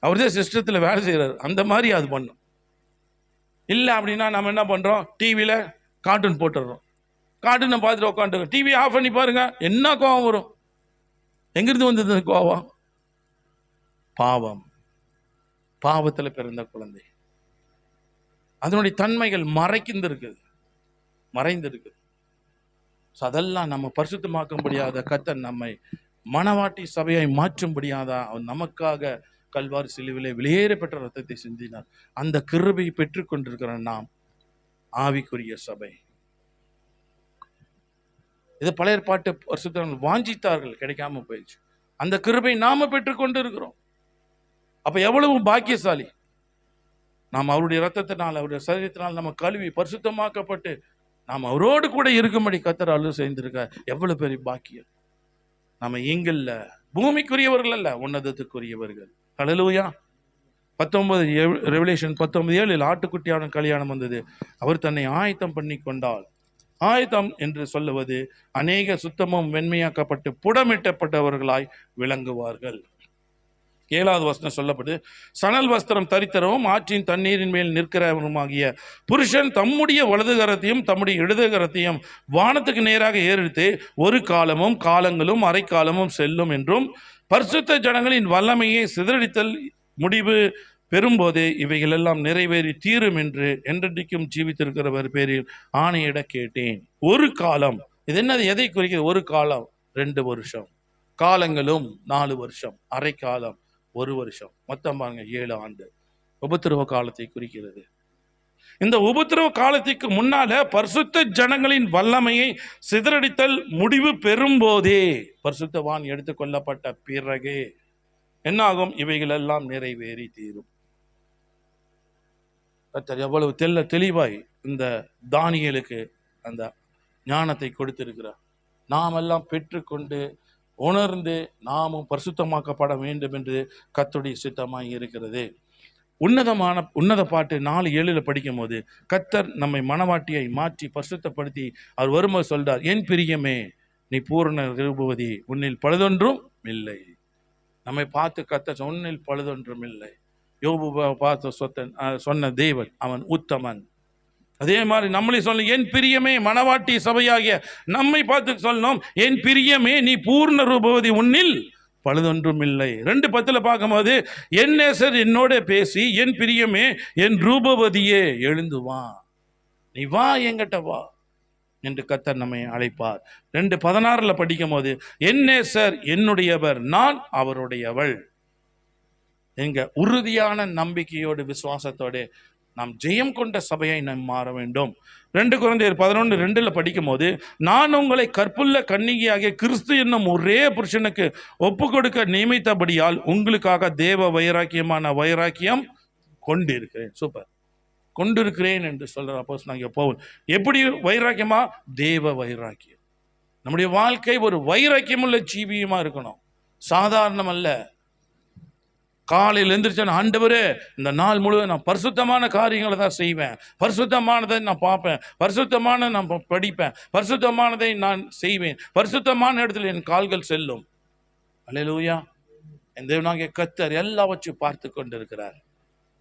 அவர் தான் சிஸ்டத்தில் வேலை செய்கிறார், அந்த மாதிரி அது பண்ணும். இல்லை அப்படின்னா நம்ம என்ன பண்ணுறோம், டிவியில் கார்ட்டூன் போட்டுடுறோம், கார்ட்டூனை பார்த்துட்டு உட்காந்துருக்கோம். டிவி ஆஃப் பண்ணி பாருங்க, என்ன கோபம் வரும். எங்கிருந்து வந்தது கோபம்? பாவத்தில் பிறந்த குழந்தை, அதனுடைய தன்மைகள் மறைந்திருக்கு. அதெல்லாம் நம்ம பரிசுத்தமாக்கும்படியாத கர்த்தர் நம்மை மனவாட்டி சபையை மாற்றும்படியாதா அவர் நமக்காக கல்வாரி சிலுவிலே வெளியேறப்பட்ட ரத்தத்தை சிந்தினார். அந்த கிருபையை பெற்றுக் கொண்டிருக்கிற நாம் ஆவிக்குரிய சபை. இது பழைய ஏற்பாட்டு பரிசுத்தர்கள் வாஞ்சித்தார்கள், கிடைக்காம போயிடுச்சு. அந்த கிருபை நாம பெற்றுக்கொண்டு இருக்கிறோம். அப்ப எவ்வளவு பாக்கியசாலி நாம். அவருடைய ரத்தத்தினால், அவருடைய சரீரத்தினால் நம்ம கழுவி பரிசுத்தமாக்கப்பட்டு நாம் அவரோடு கூட இருக்கும்படி கர்த்தர் அருள் செய்திருக்கார். எவ்வளவு பெரிய பாக்கியம். நம்ம இங்கில்ல பூமிக்குரியவர்கள் அல்ல, உன்னதத்துக்குரியவர்கள். ஹல்லேலூயா. 19 ரெவலேஷன் 19:7 ஆட்டுக்குட்டியான கல்யாணம் வந்தது. அவர் தன்னை ஆயத்தம் பண்ணி கொண்டால், ஆயத்தம் என்று சொல்லுவது அநேக சுத்தமும் வெண்மையாக்கப்பட்டு புடமிட்டப்பட்டவர்களாய் விளங்குவார்கள். 7வது வசனம் சொல்லப்பட்டு, சணல் வஸ்திரம் தரித்தரவும் ஆற்றின் தண்ணீரின் மேல் நிற்கிறவருமாகிய புருஷன் தம்முடைய வலதுகரத்தையும் தம்முடைய இடதுகரத்தையும் வானத்துக்கு நேராக ஏறிட்டு ஒரு காலமும் காலங்களும் அரைக்காலமும் செல்லும் என்றும், பரிசுத்த ஜனங்களின் வல்லமையை சிதறடித்தல் முடிவு பெறும்போது இவைகள் எல்லாம் நிறைவேறி தீரும் என்று என்றென்றைக்கும் ஜீவித்திருக்கிறவர் பேரில் ஆணையிட கேட்டேன். ஒரு காலம், இது என்னது, எதை குறிக்கிறது? ஒரு காலம் 2 வருஷம், காலங்களும் 4 வருஷம், அரை காலம் 1 வருஷம், மொத்தம் பாருங்க 7 ஆண்டு. உபத்திரவ காலத்தை குறிக்கிறது. இந்த உபத்திரவ காலத்துக்கு முன்னால பரிசுத்த ஜனங்களின் வல்லமையை சிதறடித்தல் முடிவு பெறும்போதே, பரிசுத்தவான் எடுத்துக்கொள்ளப்பட்ட பிறகே என்ன ஆகும்? இவைகள் எல்லாம் நிறைவேறி தீரும். எவ்வளவு தெளிவாய் இந்த தானியேலுக்கு அந்த ஞானத்தை கொடுத்திருக்கிறார். நாம் எல்லாம் பெற்றுக்கொண்டு உணர்ந்து நாமும் பரிசுத்தமாக்கப்பட வேண்டும் என்று கர்த்தருடைய சித்தமாய் இருக்கிறது. உன்னத பாட்டு 4:7 படிக்கும் போது கர்த்தர் நம்மை மனவாட்டியை மாற்றி பரிசுத்தப்படுத்தி அவர் வரும்போது சொல்றார், என் பிரியமே நீ பூரண ரூபவதி, உன்னில் பழுதொன்றும் இல்லை. நம்மை பார்த்து கர்த்தர் உன்னில் பழுதொன்றும் இல்லை. யோபு பார்த்து சொன்ன தேவன் அவன் உத்தமன். அதே மாதிரி நம்மளை சொல்ல, என் பிரியமே, மனவாட்டி சபையாகிய நம்மை பார்த்து சொல்லணும், என் பிரியமே நீ பூர்ண ரூபவதி, உன்னில் பழுதொன்றும் இல்லை. 2:10 பார்க்கும்போது, என் நேசர் என்னோட பேசி, என் பிரியமே, என் ரூபவதியே எழுந்து வா, நீ வா, என்கிட்ட வா என்று கர்த்தர் நம்மை அழைப்பார். 2:16 படிக்கும் போது, என் நேசர் என்னுடையவர், நான் அவருடையவள். எங்க உறுதியான நம்பிக்கையோடு விசுவாசத்தோடு நாம் ஜெயம் கொண்ட சபையை நாம் மாற வேண்டும். 2 கொரிந்தியர் 11:2 படிக்கும் போது, நான் உங்களை கற்புள்ள கன்னிகையாகிய கிறிஸ்து என்னும் ஒரே புருஷனுக்கு ஒப்பு கொடுக்க நியமித்தபடியால் உங்களுக்காக தேவ வைராக்கியமான வைராக்கியம் கொண்டிருக்கிறேன். சூப்பர், கொண்டிருக்கிறேன் என்று சொல்ற அப்போஸ்தலனாகிய பவுல். எப்படி வைராக்கியமா? தேவ வைராக்கியம். நம்முடைய வாழ்க்கை ஒரு வைராக்கியமுள்ள ஜீவியமா இருக்கணும், சாதாரணம் அல்ல. காலையில் எழுந்திரிச்சேன், ஆண்டவரே இந்த நாள் முழுவதும் நான் பரிசுத்தமான காரியங்களை தான் செய்வேன், பரிசுத்தமானதை நான் பார்ப்பேன், பரிசுத்தமான நான் படிப்பேன், பரிசுத்தமானதை நான் செய்வேன், பரிசுத்தமான இடத்துல என் கால்கள் செல்லும். அல்லேலூயா. என் தேவனாகிய கர்த்தர் எல்லாவற்றையும் பார்த்து கொண்டிருக்கிறார்.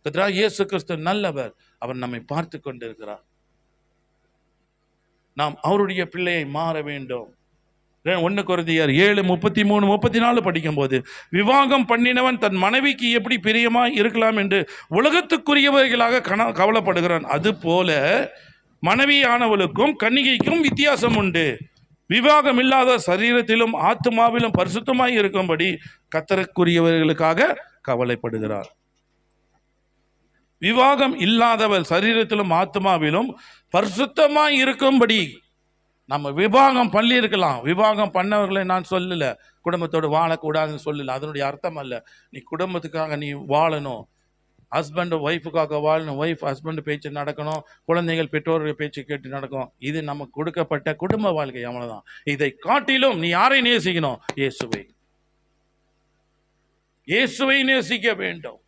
கர்த்தராகிய இயேசு கிறிஸ்து நல்லவர், அவர் நம்மை பார்த்து கொண்டிருக்கிறார். நாம் அவருடைய பிள்ளையை மாற வேண்டும். 1 கொரிந்தியர் 7:33-34 படிக்கும் போது, விவாகம் பண்ணினவன் தன் மனைவிக்கு எப்படி பிரியமாய் இருக்கலாம் என்று உலகத்துக்குரியவர்களாக கவலைப்படுகிறான். அதுபோல மனைவியானவளுக்கும் கன்னிகைக்கும் வித்தியாசம் உண்டு. விவாகம் இல்லாத சரீரத்திலும் ஆத்துமாவிலும் பரிசுத்தமாய் இருக்கும்படி கர்த்தருக்குரியவர்களுக்காக கவலைப்படுகிறார். விவாகம் இல்லாதவள் சரீரத்திலும் ஆத்மாவிலும் பரிசுத்தமாய் இருக்கும்படி. நம்ம விவாகம் பண்ணி இருக்கலாம், விவாகம் பண்ணவர்களை நான் சொல்லல குடும்பத்தோடு வாழக்கூடாதுன்னு சொல்லல, அதனுடைய அர்த்தம் அல்ல. நீ குடும்பத்துக்காக நீ வாழணும், ஹஸ்பண்ட் ஒய்ஃபுக்காக வாழணும், ஒய்ஃப் ஹஸ்பண்ட் பேச்சு நடக்கணும், குழந்தைகள் பெற்றோர்கள் பேச்சு கேட்டு நடக்கும். இது நமக்கு கொடுக்கப்பட்ட குடும்ப வாழ்க்கை, அவ்வளவுதான். இதை காட்டிலும் நீ யாரை நேசிக்கணும்? இயேசுவை. இயேசுவை நேசிக்க வேண்டும்.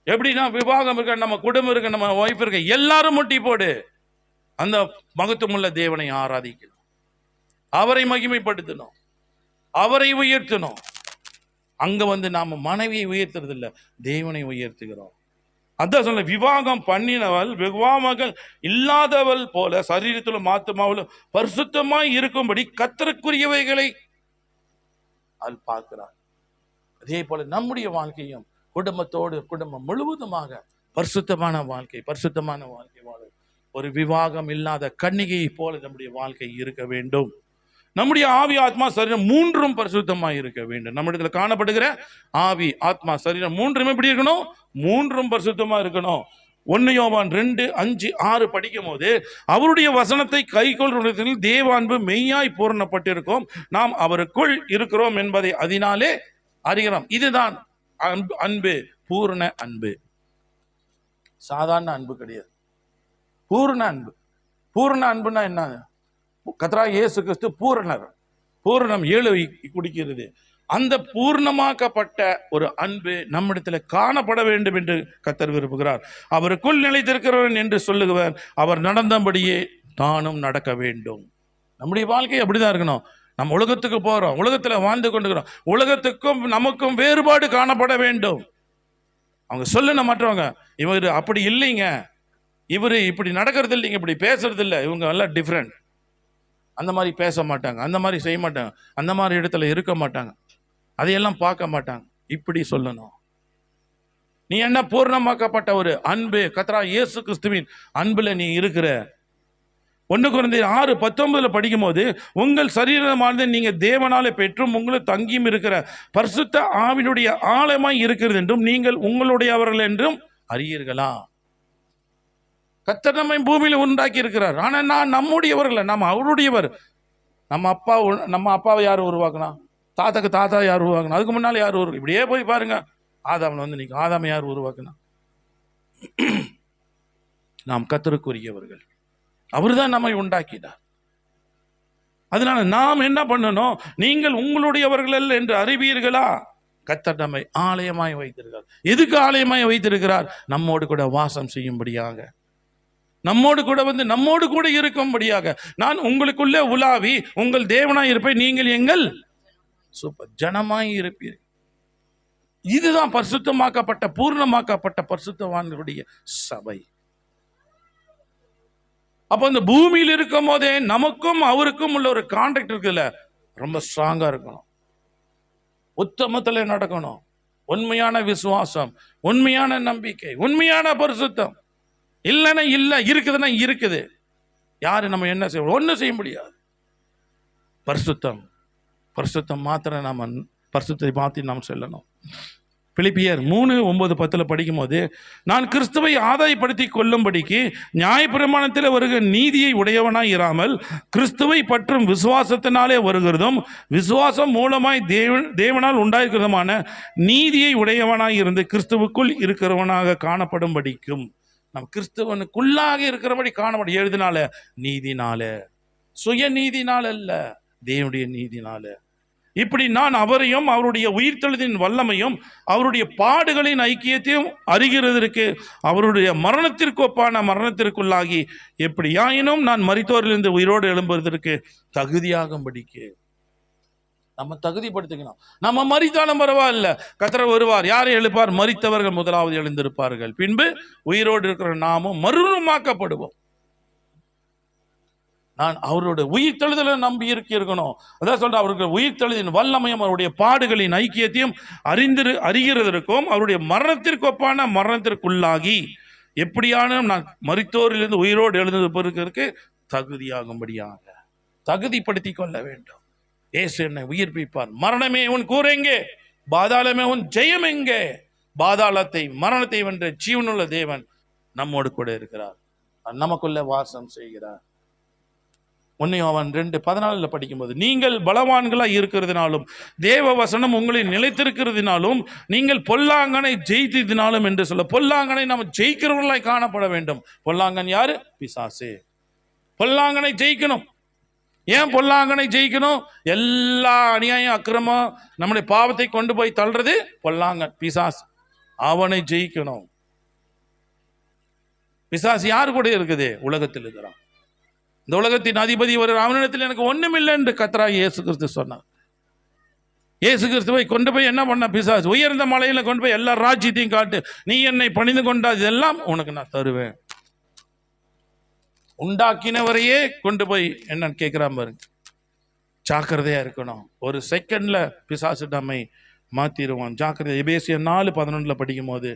எப்படின்னா, விவாகம் இருக்க, நம்ம குடும்பம் இருக்க, நம்ம ஒய்ஃப் இருக்க, எல்லாரும் முட்டி போடு. அந்த மகத்துவமுள்ள தேவனை ஆராதிக்கணும், அவரை மகிமைப்படுத்தணும், அவரை உயர்த்தணும். அங்க நாம மனைவியை உயர்த்துறது இல்லை, தேவனை உயர்த்துகிறோம். அதான் சொல்ல, விவாகம் பண்ணினவள் விவாகங்கள் இல்லாதவள் போல சரீரத்திலும் ஆத்துமாவிலும் பரிசுத்தமாய் இருக்கும்படி கர்த்தருக்குரியவைகளை அது பார்க்கிறார். அதே போல நம்முடைய வாழ்க்கையும் குடும்பத்தோடு குடும்பம் முழுவதுமாக பரிசுத்தமான வாழ்க்கை வாழ ஒரு விவாகம் இல்லாத கன்னிகையை போல நம்முடைய வாழ்க்கை இருக்க வேண்டும். நம்முடைய ஆவி, ஆத்மா, சரீரம் மூன்றும் பரிசுத்தமாக இருக்க வேண்டும். நம்மிடத்துல காணப்படுகிற ஆவி, ஆத்மா, சரீரம் மூன்றும் எப்படி இருக்கணும்? மூன்றும் பரிசுத்தமா இருக்கணும். 1 யோவான் 2:5-6 படிக்கும் போது, அவருடைய வசனத்தை கைக்கொள்வதில் தேவ அன்பு மெய்யாய் பூரணப்பட்டிருக்கும், நாம் அவருக்குள் இருக்கிறோம் என்பதை அதனாலே அறிகிறோம். இதுதான் அன்பு, பூரண அன்பு. சாதாரண அன்பு கிடையாது, பூரண அன்பு. பூரண அன்புனா என்ன? கர்த்தராகிய இயேசு கிறிஸ்து பூரணர். பூரணம் 7 குடிக்கிறது. அந்த பூர்ணமாக்கப்பட்ட ஒரு அன்பு நம்மிடத்தில் காணப்பட வேண்டும் என்று கர்த்தர் விரும்புகிறார். அவருக்குள் நிலைத்திருக்கிறவன் என்று சொல்லுகிறவர், அவர் நடந்தபடியே நானும் நடக்க வேண்டும். நம்முடைய வாழ்க்கை அப்படிதான் இருக்கணும். நம்ம உலகத்துக்கு போறோம், உலகத்தில் வாழ்ந்து கொண்டிருக்கிறோம், உலகத்துக்கும் நமக்கும் வேறுபாடு காணப்பட வேண்டும். அவங்க சொல்லணும் மற்றவங்க, இவர் அப்படி இல்லைங்க, இவர் இப்படி நடக்கிறது இல்லைங்க, இப்படி பேசுறது இல்லை, இவங்க எல்லாம் டிஃப்ரெண்ட், அந்த மாதிரி பேச மாட்டாங்க, அந்த மாதிரி செய்ய மாட்டாங்க, அந்த மாதிரி இடத்துல இருக்க மாட்டாங்க, அதையெல்லாம் பார்க்க மாட்டாங்க. இப்படி சொல்லணும். நீ என்ன பூர்ணமாக்கப்பட்ட ஒரு அன்பு, கர்த்தராகிய இயேசு கிறிஸ்துவின் அன்புல நீ இருக்கிற. 1 கொரிந்தியர் 6:19 படிக்கும் போது, உங்கள் சரீரமானது நீங்க தேவனாலே பெற்றும் உங்களுக்கு தங்கியும் இருக்கிற பரிசுத்த ஆவினுடைய ஆலயமாய் இருக்கிறது என்றும் நீங்கள் உங்களுடையவர்கள் என்றும் அறியீர்களா? கர்த்தர் நம்மை பூமியில உண்டாக்கி இருக்கிறார், ஆனா நான் நம்முடையவர்கள், நம்ம அவருடையவர். நம்ம அப்பாவை யார் உருவாக்குனா? தாத்தா யார் உருவாக்குனா? அதுக்கு முன்னால யார் இப்படியே போய் பாருங்க, ஆதாம் நீங்க ஆதாமை யார் உருவாக்குனா? நாம் கர்த்தருக்குரியவர்கள், அவர்தான் நம்மை உண்டாக்கினார். அதனால நாம் என்ன பண்ணணும்? நீங்கள் உங்களுடையவர்கள் என்று அறிவீர்களா? கர்த்தர் நம்மை ஆலயமாய் வைத்திருக்கிறார். எதுக்கு ஆலயமாய் வைத்திருக்கிறார்? நம்மோடு கூட வாசம் செய்யும்படியாக, நம்மோடு கூட நம்மோடு கூட இருக்கும்படியாக. நான் உங்களுக்குள்ளே உலாவி உங்கள் தேவனாய் இருப்பேன், நீங்கள் எங்கள் சூப்பர் ஜனமாய் இருப்பீர்கள். இதுதான் பரிசுத்தமாக்கப்பட்ட பூர்ணமாக்கப்பட்ட பரிசுத்தவான்களுடைய சபை. அப்போ இந்த பூமியில் இருக்கும் போதே நமக்கும் அவருக்கும் உள்ள ஒரு கான்ட்ராக்ட் இருக்குல்ல, ரொம்ப ஸ்ட்ராங்கா இருக்கணும். உத்தமத்துல நடக்கணும். உண்மையான விசுவாசம், உண்மையான நம்பிக்கை, உண்மையான பரிசுத்தம். இல்லைன்னா இல்லை, இருக்குதுன்னா இருக்குது. யாரு நம்ம என்ன செய்ய, ஒன்றும் செய்ய முடியாது. பரிசுத்தம், பரிசுத்தம் மாத்திரம் நம்ம பரிசுத்தை மாற்றி நாம் செல்லணும். பிலிப்பியர் 3:9-10 படிக்கும் போது, நான் கிறிஸ்துவை ஆதாயப்படுத்தி கொள்ளும்படிக்கு நியாயப்பிரமாணத்தில் வருகிற நீதியை உடையவனாய் இராமல் கிறிஸ்துவை பற்றும் விசுவாசத்தினாலே வருகிறதும் விசுவாசம் மூலமாய் தேவனால் உண்டாயிருக்கிறதுமான நீதியை உடையவனாய் இருந்து கிறிஸ்துவுக்குள் இருக்கிறவனாக காணப்படும்படிக்கும். நம் கிறிஸ்துவனுக்குள்ளாக இருக்கிறபடி காணப்படும். எழுதினால நீதினால, சுய நீதினால அல்ல, தேவனுடைய நீதினால. இப்படி நான் அவரையும் அவருடைய உயிர்த்தெழுதின் வல்லமையும் அவருடைய பாடுகளின் ஐக்கியத்தையும் அறிகிறதற்கு அவருடைய மரணத்திற்கு ஒப்பான மரணத்திற்குள்ளாகி எப்படியாயினும் நான் மரித்தோரிலிருந்து உயிரோடு எழும்புவதற்கு தகுதியாகும்படிக்கு நம்ம தகுதிப்படுத்திக்கணும். நம்ம மரித்தாலும் பரவாயில்ல, கர்த்தர் வருவார். யாரை எழுப்பார்? மரித்தவர்கள் முதலாவது எழுந்திருப்பார்கள், பின்பு உயிரோடு இருக்கிற நாமும் மறுரூபமாக்கப்படுவோம். நான் அவருடைய உயிர்த்தெழுதலை நம்பி இருக்கணும். அதான் சொல்ற, அவருக்கு உயிர்த்தெழுதின் வல்லமையும் அவருடைய பாடுகளின் ஐக்கியத்தையும் அறிகிறதற்கும் அவருடைய மரணத்திற்கு ஒப்பான மரணத்திற்குள்ளாகி எப்படியான நான் மரித்தோரிலிருந்து உயிரோடு எழுந்திருப்பதற்கு தகுதியாகும்படியாக தகுதிப்படுத்தி கொள்ள வேண்டும். இயேசு என்னை உயிர்ப்பிப்பார். மரணமே உன் கூர் எங்கே? பாதாளமே உன் ஜெயம் எங்கே? பாதாளத்தை மரணத்தை வென்ற ஜீவனுள்ள தேவன் நம்மோடு கூட இருக்கிறார், நமக்குள்ள வாசம் செய்கிறார். 1 யோவான் 2:14 படிக்கும்போது, நீங்கள் பலவான்களாய் இருக்கிறதுனாலும் தேவ வசனம் உங்களில் நிலைத்திருக்கிறதுனாலும் நீங்கள் பொல்லாங்கனை ஜெயித்ததினாலும் என்று சொல்ல, பொல்லாங்கனை நாம் ஜெயிக்கிறவர்களாய் காணப்பட வேண்டும். பொல்லாங்கன் யாரு? பிசாசு. பொல்லாங்கனை ஜெயிக்கணும். ஏன் பொல்லாங்கனை ஜெயிக்கணும்? எல்லா அநியாயம் அக்கிரமம் நம்முடைய பாவத்தை கொண்டு போய் தள்ளுறது பொல்லாங்கன், பிசாசு. அவனை ஜெயிக்கணும். பிசாசு யாரு கூட இருக்குது? உலகத்தில் இருக்கிறான். இந்த உலகத்தின் அதிபதி வருகிற அவனிடத்தில் எனக்கு ஒண்ணுமில்லை என்று கர்த்தராகிய இயேசு கிறிஸ்து சொன்னார். இயேசு கிறிஸ்துவை கொண்டு போய் என்ன பண்ண பிசாசு? உயர்ந்த மலையில கொண்டு போய் எல்லா ராஜ்யத்தையும் காட்டு, நீ என்னை பணிந்து கொண்டா இதெல்லாம் உனக்கு நான் தருவேன். உண்டாக்கினவரையே கொண்டு போய் என்னன்னு கேட்கிறான் பாருங்க. ஜாக்கிரதையா இருக்கணும். ஒரு செகண்ட்ல பிசாசு நம்மை மாத்திடுவான். ஜாக்கிரதை. எபேசியர் 4:11 படிக்கும் போது,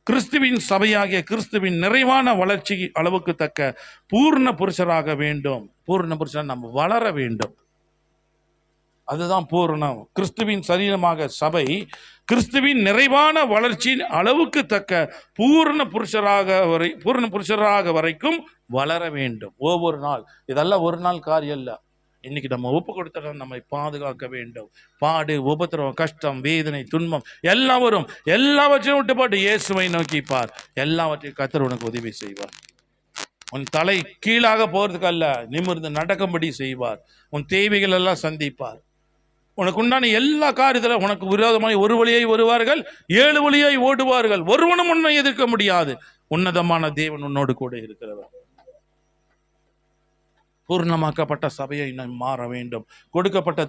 கிறிஸ்துவின் சபையாகிய கிறிஸ்துவின் நிறைவான வளர்ச்சி அளவுக்கு தக்க பூர்ண புருஷராக வேண்டும். பூர்ண புருஷன் நம்ம வளர வேண்டும், அதுதான் பூர்ணம். கிறிஸ்துவின் சரீரமாக சபை கிறிஸ்துவின் நிறைவான வளர்ச்சியின் அளவுக்கு தக்க பூர்ண புருஷராக வரைக்கும் வளர வேண்டும். ஒவ்வொரு நாள், இதெல்லாம் ஒரு நாள் காரியம் இல்லை. இன்னைக்கு நம்ம ஒப்பு கொடுத்த நம்மை பாதுகாக்க வேண்டும். பாடு, உபத்திரவம், கஷ்டம், வேதனை, துன்பம் எல்லாம் வரும். எல்லாவற்றையும் விட்டு போட்டு இயேசுவை நோக்கி பார். எல்லாவற்றையும் கர்த்தர் உனக்கு உதவி செய்வார். உன் தலை கீழாக போறதுக்கு அல்ல, நிமிர்ந்து நடக்கும்படி செய்வார். உன் தேவைகள் எல்லாம் சந்திப்பார். உனக்கு உண்டான எல்லா காரியத்திலும் உனக்கு விரோதமாய் ஒரு வழியாய் வருவார்கள், 7 வழியாய் ஓடுவார்கள். ஒருவனும் உன்னை எதிர்க்க முடியாது. உன்னதமான தேவன் உன்னோடு கூட இருக்கிறவர். பூர்ணமாக்கப்பட்ட சபையை நாம் மாற வேண்டும். கொடுக்கப்பட்ட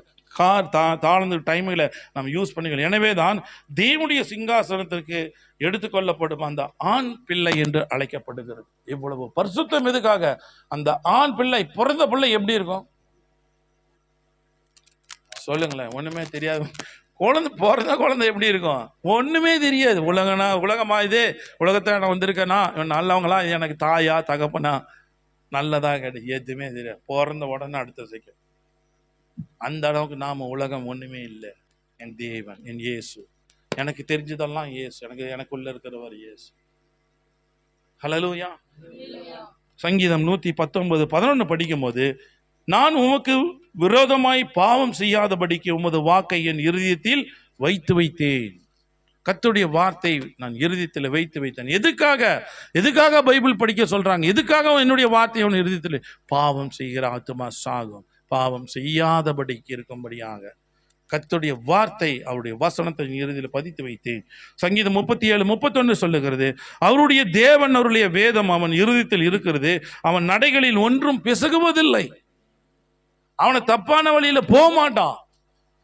தாழ்ந்த டைமில் நாம் யூஸ் பண்ணிக்கலாம். எனவே தான் தேவனுடைய சிங்காசனத்திற்கு எடுத்துக்கொள்ளப்படும் அந்த ஆண் பிள்ளை என்று அழைக்கப்படுகிறது. இவ்வளவு பரிசுத்தம் எதுக்காக? அந்த ஆண் பிள்ளை, பிறந்த பிள்ளை எப்படி இருக்கும் சொல்லுங்களேன்? ஒண்ணுமே தெரியாது. குழந்தை பிறந்த குழந்தை எப்படி இருக்கும்? ஒண்ணுமே தெரியாது. உலகமா இது? உலகத்தை நான் வந்திருக்கேனா, இவன் நல்லவங்களா, எனக்கு தாயா தகப்பனா, நல்லதா கிடையாது, எதுவுமே தெரியாது. பிறந்த உடனே அடுத்த செகண்ட். அந்த அளவுக்கு நாம உலகம் ஒண்ணுமே இல்லை. என் தேவன், என் இயேசு, எனக்கு தெரிஞ்சதெல்லாம் இயேசு, எனக்குள்ள இருக்கிறவர் இயேசு. ஹல்லேலூயா. சங்கீதம் 119:11 படிக்கும் போது, நான் உமக்கு விரோதமாய் பாவம் செய்யாதபடிக்கு உமது வாக்கை என் இருதயத்தில் வைத்து வைத்தேன். கர்த்தருடைய வார்த்தை நான் இருதயத்தில் வைத்து வைத்தேன். எதுக்காக பைபிள் படிக்க சொல்றாங்க? எதுக்காக என்னுடைய வார்த்தை அவன் இருதயத்தில்? பாவம் செய்கிற ஆத்துமா சாகும், பாவம் செய்யாதபடிக்கு இருக்கும்படியாக கர்த்தருடைய வார்த்தை, அவருடைய வசனத்தை இருதயத்தில் பதித்து வைத்தேன். சங்கீதம் 37:31 சொல்லுகிறது, அவருடைய தேவன் அவருடைய வேதம் அவன் இருதயத்தில் இருக்கிறது, அவன் நடைகளில் ஒன்றும் பிசகுவதில்லை. அவனை தப்பான வழியில போக மாட்டான்.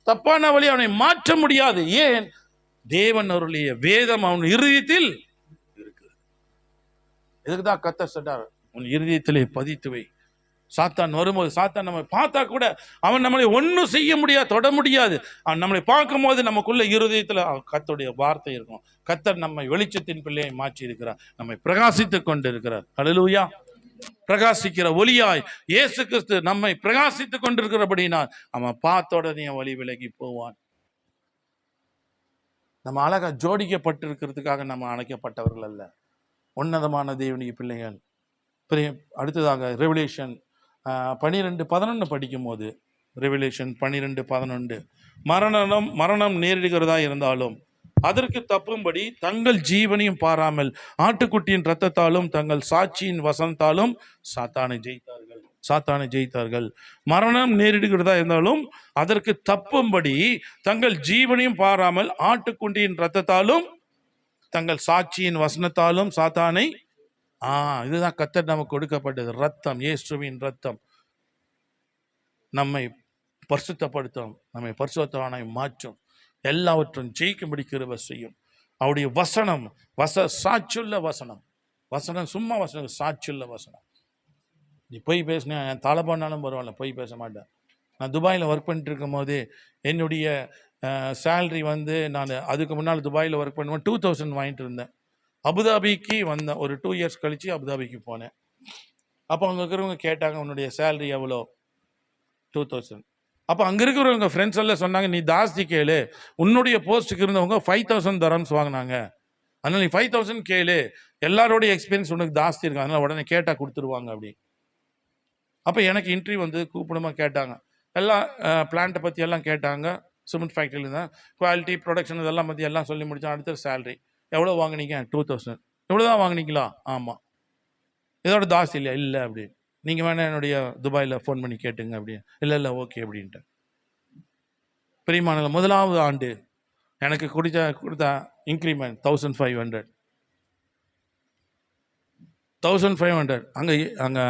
தப்பான வழி அவனை மாற்ற முடியாது. ஏன்? தேவன் அவருடைய வேதம் அவன் இருதயத்தில் இருக்கு. இதுக்குதான் கர்த்தர் சொன்னார், உன் இருதயத்திலே பதித்து வை. சாத்தான் வரும்போது, சாத்தான் நம்மை பார்த்தா கூட அவன் நம்மளை ஒன்றும் செய்ய முடியாது, தொட முடியாது. அவன் நம்மளை பார்க்கும்போது நமக்குள்ள இருதயத்தில் கர்த்தருடைய வார்த்தை இருக்கும். கர்த்தர் நம்மை வெளிச்சத்தின் பிள்ளையை மாற்றி இருக்கிறார், நம்மை பிரகாசித்துக் கொண்டு இருக்கிறார். ஹல்லேலூயா. பிரகாசிக்கிற ஒளியாய் இயேசு கிறிஸ்து நம்மை பிரகாசித்துக் கொண்டிருக்கிறபடினால் அவன் பார்த்த உடனே வழி விலகி போவான். நம்ம அழகா ஜோடிக்கப்பட்டிருக்கிறதுக்காக நம்ம அழைக்கப்பட்டவர்கள் அல்ல, உன்னதமான தேவனுடைய பிள்ளைகள். அடுத்ததாக ரெவலேஷன் 12:11 படிக்கும் போது, ரெவலேஷன் 12:11, மரணம் நேரிடுகிறதா இருந்தாலும் அதற்கு தப்பும்படி தங்கள் ஜீவனையும் பாராமல் ஆட்டுக்குட்டியின் இரத்தத்தாலும் தங்கள் சாட்சியின் வசனத்தாலும் சாத்தானை ஜெயித்தார்கள். மரணம் நேரிடுகிறதா இருந்தாலும் அதற்கு தப்பும்படி தங்கள் ஜீவனையும் பாராமல் ஆட்டுக்குட்டியின் இரத்தத்தாலும் தங்கள் சாட்சியின் வசனத்தாலும் சாத்தானை இதுதான் கர்த்தர் நமக்கு கொடுக்கப்பட்டது. ரத்தம், இயேசுவின் ரத்தம் நம்மை பரிசுத்தப்படுத்தும், நம்மை பரிசுத்தவானாய் மாற்றும், எல்லாவற்றும் ஜெயிக்கும்படி கிருபை செய்யும். அவருடைய வசனம் சாட்சியுள்ள வசனம் சும்மா வசனம், சாட்சியுள்ள வசனம். நீ பொய் பேசினா என் தலை பண்ணாலும் பரவாயில்ல, பொய் பேச மாட்டேன். நான் துபாயில் ஒர்க் பண்ணிட்டு இருக்கும் போது என்னுடைய சேல்ரி நான் அதுக்கு முன்னால் துபாயில் ஒர்க் பண்ணுவேன் 2000 வாங்கிட்டு இருந்தேன். அபுதாபிக்கு வந்தேன், ஒரு 2 இயர்ஸ் கழித்து அபுதாபிக்கு போனேன். அப்போ அங்கே இருக்கிறவங்க கேட்டாங்க, உன்னுடைய சேல்ரி எவ்வளோ? 2000. அப்போ அங்கே இருக்கிறவங்க ஃப்ரெண்ட்ஸ் எல்லாம் சொன்னாங்க, நீ ஜாஸ்தி கேளு, உன்னுடைய போஸ்ட்டுக்கு இருந்தவங்க 5000 தரம்ஸ் வாங்கினாங்க, அதனால் நீ 5000 கேளு, எல்லாரோடைய எக்ஸ்பீரியன்ஸ் உனக்கு ஜாஸ்தி இருக்கு, அதனால் உடனே கேட்டால் கொடுத்துருவாங்க அப்படி. அப்போ எனக்கு இன்டர்வியூ கூப்பிடுமா கேட்டாங்க, எல்லாம் பிளான்ட்டை பற்றி எல்லாம் கேட்டாங்க. சிமெண்ட் ஃபேக்ட்ரியில் தான் குவாலிட்டி ப்ரொடக்ஷன் இதெல்லாம் பற்றி எல்லாம் சொல்லி முடித்தேன். அடுத்த சேலரி எவ்வளோ வாங்கினீங்க? 2000. எவ்வளோ தான் வாங்கினீங்களா? ஆமாம். இதோட ஜாஸ்தி இல்லையா? இல்லை அப்படி. நீங்கள் வேணால் என்னுடைய துபாயில் ஃபோன் பண்ணி கேட்டுங்க அப்படி. இல்லை ஓகே அப்படின்ட்டு. பிரியமானவர்களே, முதலாவது ஆண்டு எனக்கு கொடுத்த இன்க்ரிமெண்ட் 1500. அங்கே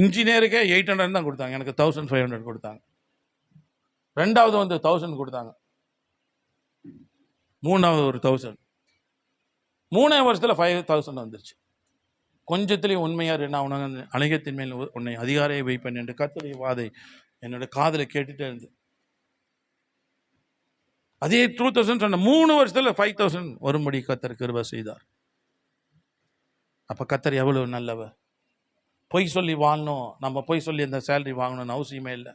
இன்ஜினியருக்கே 800 தான் கொடுத்தாங்க, எனக்கு 1500 கொடுத்தாங்க. ரெண்டாவது 1000 கொடுத்தாங்க, மூணாவது ஒரு 1000. 3 வருஷத்தில் 5000 வந்துருச்சு. கொஞ்சத்துலேயும் உண்மையாக நான் உனக்கு அநேகத்தின் மேல் உன்னை அதிகாரியை வைப்பேன் என்று கர்த்தருடைய வாதை என்னோட காதில் கேட்டுகிட்டே இருந்து. அதே 2000 சொன்ன 3 வருஷத்தில் 5000 வரும்படி கர்த்தர் கிருபை செய்தார். அப்போ கர்த்தர் எவ்வளவு நல்லவர். பொய் சொல்லி வாழணும், நம்ம பொய் சொல்லி அந்த சேலரி வாங்கணும்னு அவசியமே இல்லை.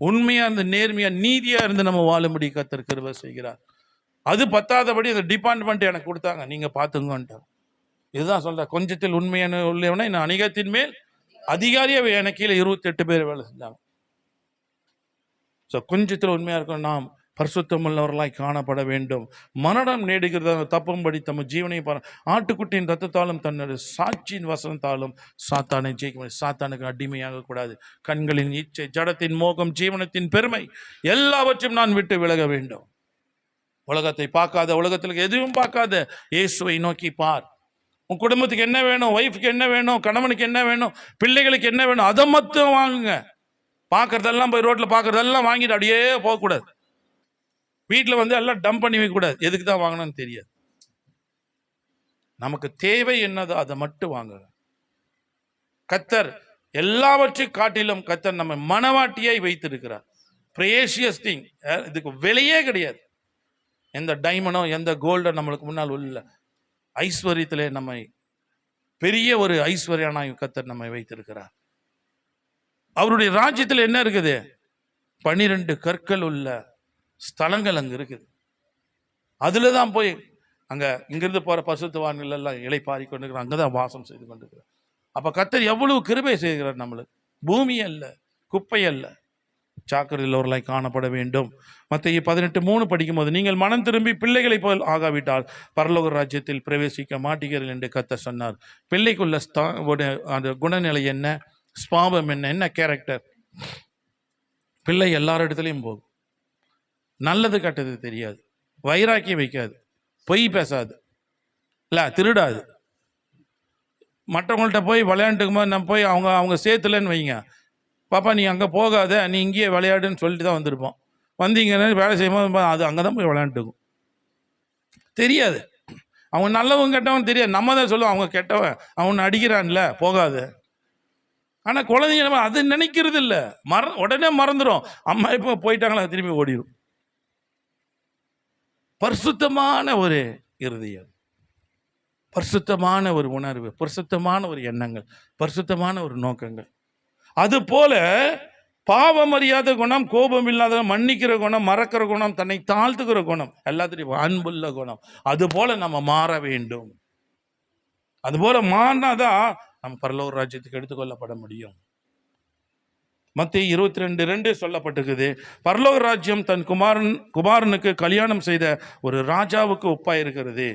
உண்மையாக இருந்து நேர்மையாக நீதியாக இருந்து நம்ம வாழும்படி கர்த்தர் கிருபை செய்கிறார். அது பத்தாதபடி அந்த டிபார்ட்மெண்ட் எனக்கு கொடுத்தாங்க, நீங்கள் பார்த்துங்கன்ட்டு. இதுதான் சொல்கிறேன், கொஞ்சத்தில் உண்மையான உள்ளவனை நான் அநேகத்தின் மேல் அதிகாரியாக எனக்கு கீழே 28 பேர் வேலை செஞ்சாங்க. ஸோ கொஞ்சத்தில் உண்மையாக இருக்கணும், நாம் பரிசுத்தமுள்ளவர்களாய் காணப்பட வேண்டும். மரணம் நேடுகிறத தப்பும்படி தம் ஜீவனை ஆட்டுக்குட்டியின் ரத்தத்தாலும் தன்னுடைய சாட்சியின் வசனத்தாலும் சாத்தானை ஜெயிக்க, சாத்தானுக்கு அடிமையாக கூடாது. கண்களின் இச்சை, ஜடத்தின் மோகம், ஜீவனத்தின் பெருமை எல்லாவற்றையும் நான் விட்டு விலக வேண்டும். உலகத்தை பார்க்காத, உலகத்தில் எதுவும் பார்க்காத, இயேசுவை நோக்கி பார். உன் குடும்பத்துக்கு என்ன வேணும், ஒய்ஃபுக்கு என்ன வேணும், கணவனுக்கு என்ன வேணும், பிள்ளைகளுக்கு என்ன வேணும், அதை மட்டும் வாங்குங்க. பார்க்கறதெல்லாம் போய் ரோட்டில் பார்க்கறதெல்லாம் வாங்கிட்டு அப்படியே போகக்கூடாது. வீட்டில் எல்லாம் டம்ப் பண்ணி வைக்கக்கூடாது, எதுக்கு தான் வாங்கணும்னு தெரியாது. நமக்கு தேவை என்னதோ அதை மட்டும் வாங்குங்க. கர்த்தர் எல்லாவற்றையும் காட்டிலும் கர்த்தர் நம்ம மனவாட்டியாய் வைத்திருக்கிறார். பிரேஷியஸ் திங், இதுக்கு விலையே கிடையாது. எந்த டைமண்டோ எந்த கோல்டோ நம்மளுக்கு முன்னால் உள்ள ஐஸ்வர்யத்திலே நம்மை பெரிய ஒரு ஐஸ்வர்யனாய் கர்த்தர் நம்மை வைத்திருக்கிறார். அவருடைய ராஜ்யத்தில் என்ன இருக்குது? 12 கற்கள் உள்ள ஸ்தலங்கள் அங்கே இருக்குது. அதில் தான் போய் இங்கிருந்து போகிற பசுத்தவான்கள் எல்லாம் இலைப்பாரி கொண்டிருக்கிறார், அங்கே தான் வாசம் செய்து கொண்டிருக்கிறார். அப்போ கர்த்தர் எவ்வளவு கிருபை செய்கிறார் நம்மளுக்கு. பூமி அல்ல, குப்பை அல்ல, சாக்கரில் காணப்பட வேண்டும். மத்தேயு 18:3 படிக்கும்போது, நீங்கள் மனம் திரும்பி பிள்ளைகளை போல் ஆகாவிட்டால் பரலோக ராஜ்யத்தில் பிரவேசிக்க மாட்டீர்கள் என்று கர்த்தர் சொன்னார். பிள்ளைக்குள்ள அந்த குணநிலை என்ன, ஸ்பாவம் என்ன கேரக்டர்? பிள்ளை எல்லார் இடத்துலையும் போகும், நல்லது கெட்டது தெரியாது, வைராக்கியம் வைக்காது, பொய் பேசாது, இல்லை திருடாது. மற்றவங்கள்ட்ட போய் விளையாண்டுக்கும் போது நம்ம போய் அவங்க சேர்த்துலன்னு வைங்க, பாப்பா நீ அங்கே போகாத, நீ இங்கேயே விளையாடுன்னு சொல்லிட்டு தான் வந்திருப்போம். வந்தீங்கன்னா வேலை செய்யும்போது அது அங்கே தான் போய் விளையாண்டுக்கும். தெரியாது, அவங்க நல்லவங்க கெட்டவன் தெரியாது. நம்ம தான் சொல்லுவோம் அவங்க கெட்டவன், அவனை அடிக்கிறான்ல போகாது. ஆனால் குழந்தைங்க நம்ம அது நினைக்கிறது இல்லை, உடனே மறந்துடும். அம்மா இப்போ போயிட்டாங்களா திரும்பி ஓடிடும். பரிசுத்தமான ஒரு இருதயம், பரிசுத்தமான ஒரு உணர்வு, பரிசுத்தமான ஒரு எண்ணங்கள், பரிசுத்தமான ஒரு நோக்கங்கள். அது போல பாவம் அறியாத குணம், கோபம் இல்லாத, மன்னிக்கிற குணம், மறக்கிற குணம், தன்னை தாழ்த்துக்கிற குணம், எல்லாத்திலையும் அன்புள்ள குணம், அது போல நம்ம மாற வேண்டும். அது போல மாறினாதான் நம்ம பரலோக ராஜ்யத்துக்கு எடுத்துக்கொள்ளப்பட முடியும். மத்தேயு 22:2 சொல்லப்பட்டிருக்குது, பரலோக ராஜ்யம் தன் குமாரனுக்கு கல்யாணம் செய்த ஒரு ராஜாவுக்கு ஒப்பாயிருக்கிறது.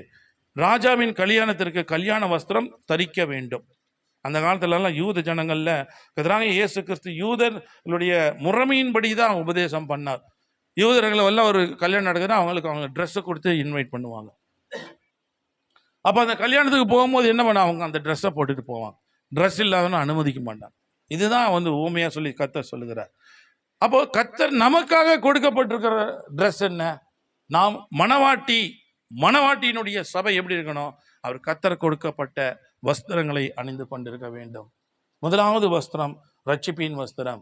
ராஜாவின் கல்யாணத்திற்கு கல்யாண வஸ்திரம் தரிக்க வேண்டும். அந்த காலத்துலலாம் யூத ஜனங்கள்ல எதிராக இயேசு கிறிஸ்து யூதர்களுடைய முறைமையின்படி தான் உபதேசம் பண்ணார். யூதர்களை எல்லாம் ஒரு கல்யாணம் நடக்குதுன்னா அவங்களுக்கு அவங்க ட்ரெஸ்ஸை கொடுத்து இன்வைட் பண்ணுவாங்க. அப்போ அந்த கல்யாணத்துக்கு போகும்போது என்ன பண்ண, அவங்க அந்த ட்ரெஸ்ஸை போட்டுட்டு போவாங்க. ட்ரெஸ் இல்லாதவன்னு அனுமதிக்க மாட்டாங்க. இதுதான் ஊமையாக சொல்லி கர்த்தர் சொல்லுகிறார். அப்போ கர்த்தர் நமக்காக கொடுக்கப்பட்டிருக்கிற ட்ரெஸ் என்ன? நாம் மணவாட்டியினுடைய சபை எப்படி இருக்கணும்? அவர் கர்த்தர் கொடுக்கப்பட்ட வஸ்திரங்களை அணிந்து கொண்டிருக்க வேண்டும். முதலாவது வஸ்திரம் ரட்சிப்பின் வஸ்திரம்.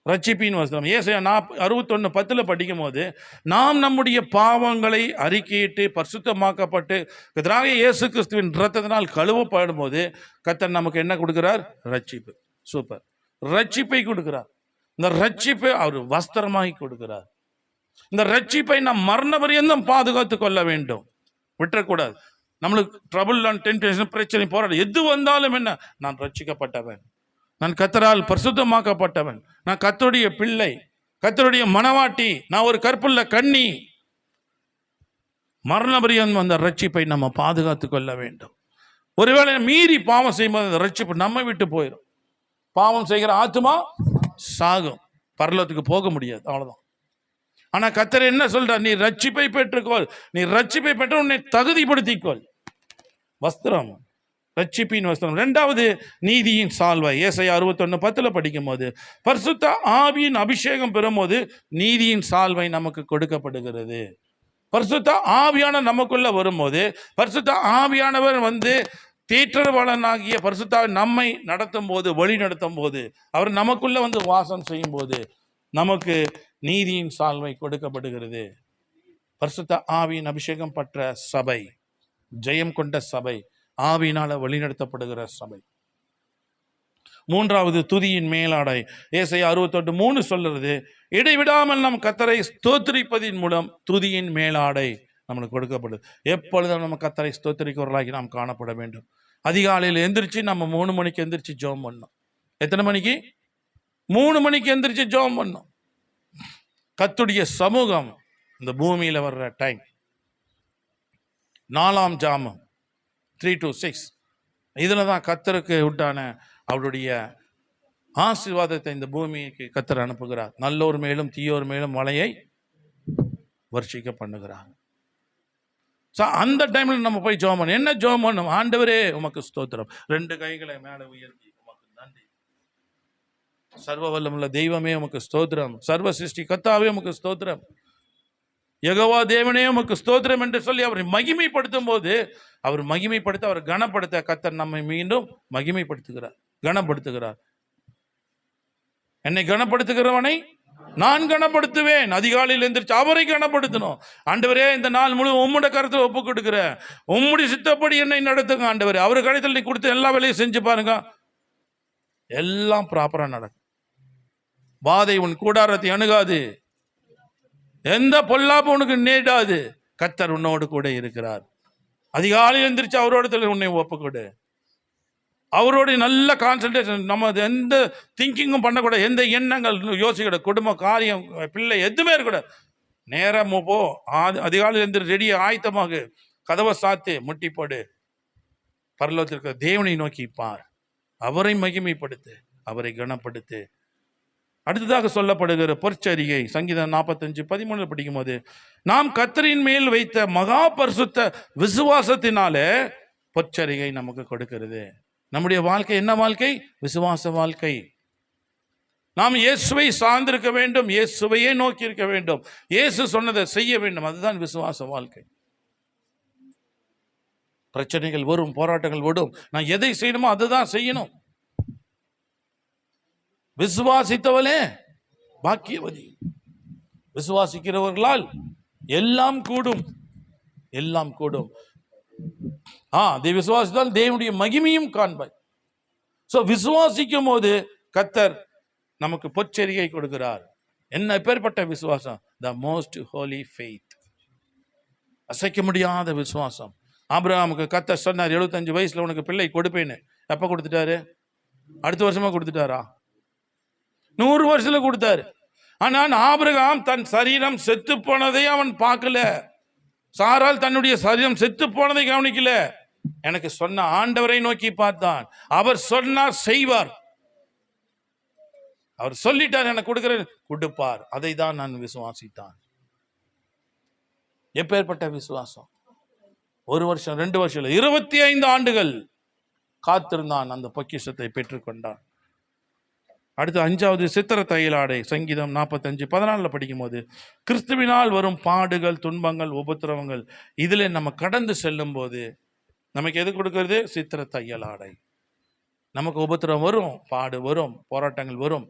ரட்சிப்பின் வஸ்திரம் ஏசாயா 61:10 படிக்கும் போது, நாம் நம்முடைய பாவங்களை அறிக்கையிட்டு பரிசுத்தமாக்கப்பட்டு எதிராக இயேசு கிறிஸ்துவின் இரத்தத்தினால் கழுவப்படும் போது கர்த்தர் நமக்கு என்ன கொடுக்கிறார்? ரட்சிப்பு. சூப்பர். ரட்சிப்பை கொடுக்கிறார். இந்த ரட்சிப்பை அவர் வஸ்திரமாகி கொடுக்கிறார். இந்த ரட்சிப்பை நாம் மரண பரியந்தம் பாதுகாத்து கொள்ள வேண்டும், விட்டுறக்கூடாது. நம்மளுக்கு ட்ரபிள் அண்ட் டென்டேஷன், பிரச்சனை, போராட்டம் எது வந்தாலும் என்ன, நான் ரட்சிக்கப்பட்டவன், நான் கர்த்தரால் பரிசுத்தமாக்கப்பட்டவன், நான் கர்த்தருடைய பிள்ளை, கர்த்தருடைய மணவாட்டி, நான் ஒரு கற்புள்ள கன்னி. மரண பரியந்தம் அந்த ரட்சிப்பை நம்ம பாதுகாத்து கொள்ள வேண்டும். ஒருவேளை மீறி பாவம் செய்யும்போது அந்த ரட்சிப்பு நம்ம விட்டு போயிடும். பாவம் செய்கிற ஆத்துமா சாகும், பரலோகத்துக்கு போக முடியாது, அவ்வளவுதான். ஆனா கர்த்தர் என்ன சொல்றார்? நீ ரட்சிப்பை பெற்றுக்கொள், நீ ரட்சிப்பை பெற்று உன்னை தகுதிப்படுத்திக்கொள். வஸ்திரம், ரட்சிப்பின் வஸ்திரம். இரண்டாவது நீதியின் சால்வை. ஏசாயா 61:10 படிக்கும் போது, பரிசுத்த ஆவியின் அபிஷேகம் பெறும்போது நீதியின் சால்வை நமக்கு கொடுக்கப்படுகிறது. பரிசுத்த ஆவியான நமக்குள்ள வரும்போது, பரிசுத்த ஆவியானவர் தேற்றவாளனாகிய பரிசுத்தாவை நம்மை நடத்தும் போது, வழி நடத்தும் போது, அவர் நமக்குள்ள வாசம் செய்யும் போது நமக்கு நீதியின் சால்வை கொடுக்கப்படுகிறது. பரிசுத்த ஆவியின் அபிஷேகம் பெற்ற சபை, ஜெயம் கொண்ட சபை, ஆவியினால வழிநடத்தப்படுகிற சபை. மூன்றாவது துதியின் மேலாடை. ஏசாயா 68:3 சொல்றது, இடைவிடாமல் நம் கர்த்தரை ஸ்தோத்திரிப்பதின் மூலம் துதியின் மேலாடை நம்மளுக்கு கொடுக்கப்படுது. எப்பொழுதும் நம்ம கர்த்தரை ஸ்தோத்திரிக்கிறவர்களாகி நாம் காணப்பட வேண்டும். அதிகாலையில் எந்திரிச்சு நம்ம 3 மணிக்கு எந்திரிச்சு ஜெபம் பண்ணோம். எத்தனை மணிக்கு? 3 மணிக்கு எந்திரிச்சு ஜெபம் பண்ணோம். கர்த்தருடைய சமூகம் இந்த பூமியில வர்ற டைம் 4ஆம் ஜாமம் 3 to 6. இதுல தான் கர்த்தருக்கு உண்டான அவருடைய ஆசீர்வாதத்தை இந்த பூமிக்கு கர்த்தர் அனுப்புகிறார். நல்லோர் மேலும் தீயோர் மேலும் மழையை வர்ஷிக்க பண்ணுகிறார். அந்த டைம்ல நம்ம போய் ஜெபம் பண்ணணும். என்ன ஜெபம் பண்ணணும்? ஆண்டவரே உமக்கு ஸ்தோத்திரம். 2 கைகளை மேலே உயர்த்தி உமக்கு நன்றி. சர்வ வல்லமுள்ள தெய்வமே உமக்கு ஸ்தோத்திரம். சர்வ சிருஷ்டி கர்த்தாவே உமக்கு ஸ்தோத்திரம். யெகோவா தேவனே உமக்கு ஸ்தோத்திரம் என்று சொல்லி அவரை மகிமைப்படுத்தும் போது, அவர் மகிமைப்படுத்த, அவர் கனப்படுத்த கர்த்தர் நம்மை மீண்டும் மகிமைப்படுத்துகிறார், கனப்படுத்துகிறார். என்னை கனப்படுத்துகிறவனை நான் கனப்படுத்துவேன். அதிகாலையில் எந்திரிச்சு அவரை கனப்படுத்தணும். ஆண்டவரே, இந்த நாள் முழு உம்முடைய கருத்தில் ஒப்பு கொடுக்கிறேன், உம்முடைய சித்தப்படி என்னை நடத்துங்க ஆண்டவரே. அவர் கருத்தில் நீ கொடுத்து எல்லா வேலையும் செஞ்சு பாருங்க, எல்லாம் ப்ராப்பரா நடக்கும். வாதை உன் கூடாரத்தை அணுகாது, எந்த பொல்லாப்பு உனக்கு நேடாது. கர்த்தர் உன்னோடு கூட இருக்கிறார். அதிகாலையில் எந்திரிச்சு அவரோட உன்னை ஒப்புக்கொடு. அவரோட நல்ல கான்சன்ட்ரேஷன். நம்ம எந்த திங்கிங்கும் பண்ணக்கூடாது, எந்த எண்ணங்கள் யோசிக்கூடாது, குடும்ப காரியம், பிள்ளை எதுவுமே இருக்கக்கூடாது. நேரம் போ, அதிகாலையில் இருந்து ரெடி ஆயத்தமாக, கதவை சாத்து, முட்டி போடு, பரலோகத்திற்கு தேவனை நோக்கி பார், அவரை மகிமைப்படுத்து, அவரை கனப்படுத்து. அடுத்ததாக சொல்லப்படுகிற பொற்சரிகை சங்கீதம் 45:13 படிக்கும் போது, நாம் கர்த்தரின் மேல் வைத்த மகா பரிசுத்த விசுவாசத்தினாலே பொற்சரிகை நமக்கு கொடுக்கிறது. நம்முடைய வாழ்க்கை என்ன வாழ்க்கை? விசுவாச வாழ்க்கை. நாம் இயேசுவை சார்ந்திருக்க வேண்டும், இயேசுவையே நோக்கி இருக்க வேண்டும், இயேசு சொன்னதை செய்ய வேண்டும். அதுதான் விசுவாச வாழ்க்கை. பிரச்சனைகள் வரும், போராட்டங்கள் வரும், நான் எதை செய்யணுமோ அதுதான் செய்யணும். விசுவாசித்தவளே பாக்கியவதி. விசுவாசிக்கிறவர்களால் எல்லாம் கூடும், எல்லாம் கூடும். விசுவாசித்தால் தேவனுடைய மகிமையும் காண்பாய். விசுவாசிக்கும் போது கர்த்தர் நமக்கு பொற்செரிகை கொடுக்கிறார். என்ன பேர்பட்ட விசுவாசம்? த மோஸ்ட் ஹோலி ஃபெய்த், அசைக்க முடியாத விசுவாசம். ஆபிரகாமுக்கு கர்த்தர் சொன்னார் 75 வயசுல உனக்கு பிள்ளை கொடுப்பேன்னு. எப்ப கொடுத்துட்டாரு? அடுத்த வருஷமா கொடுத்துட்டாரா? 100 வருஷத்துல கொடுத்தாரு. ஆனால் ஆபிரகாம் தன் சரீரம் செத்து போனதை அவன் பார்க்கல. சாரால் தன்னுடைய சரீரம் செத்து போனதை கவனிக்கல. எனக்கு சொன்ன ஆண்டவரை நோக்கி பார்த்தான். அவர் சொன்னார் செய்வார். அவர் சொல்லிட்டார் எனக்கு கொடுக்கிறேன், கொடுப்பார். அதை தான் நான் விசுவாசித்தான். எப்பேற்பட்ட விசுவாசம்! 1 வருஷம் 2 வருஷம் 25 ஆண்டுகள் காத்திருந்தான், அந்த பொக்கிஷத்தை பெற்றுக்கொண்டான். அடுத்து 5வது சித்திர தையலாடை. சங்கீதம் 45:14 படிக்கும் போது, கிறிஸ்துவினால் வரும் பாடுகள், துன்பங்கள், உபத்திரவங்கள் இதுல நம்ம கடந்து செல்லும் போது நமக்கு எது கொடுக்கிறது? சித்திர தையலாடை. நமக்கு உபத்திரம் வரும், பாடு வரும், போராட்டங்கள் வரும்,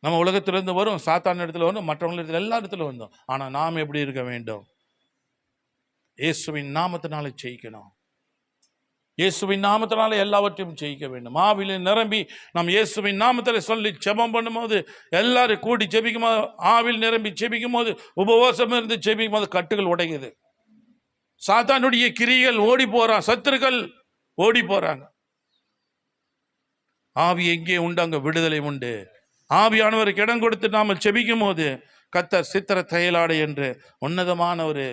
நம்ம உலகத்திலிருந்து வரும், சாத்தான இடத்துல வரும், மற்றவங்க இடத்துல, எல்லா இடத்துல வந்தோம். ஆனா நாம் எப்படி இருக்க வேண்டும்? இயேசுவின் நாமத்தினால ஜெயிக்கணும். இயேசுவின் நாமத்தினால எல்லாவற்றையும் ஜெயிக்க வேண்டும். ஆவியில நிரம்பி நாம் இயேசுவின் நாமத்தில சொல்லி ஜெபம் பண்ணும்போது, எல்லாரும் கூடி ஜெபிக்கும் போது, ஆவில் நிரம்பி ஜெபிக்கும் போது, உபவாசம் இருந்து ஜெபிக்கும் போது கட்டுகள் உடையுது. சாத்தானுடைய கிரியைகள் ஓடி போறான், சத்துருக்கள் ஓடி போறாங்க. ஆவி எங்கே உண்டு அங்க விடுதலை உண்டு. ஆவியானவருக்கு இடம் கொடுத்து நாம ஜெபிக்கும் போது கர்த்தர் சித்திர தையலாடை என்று உன்னதமான ஒரு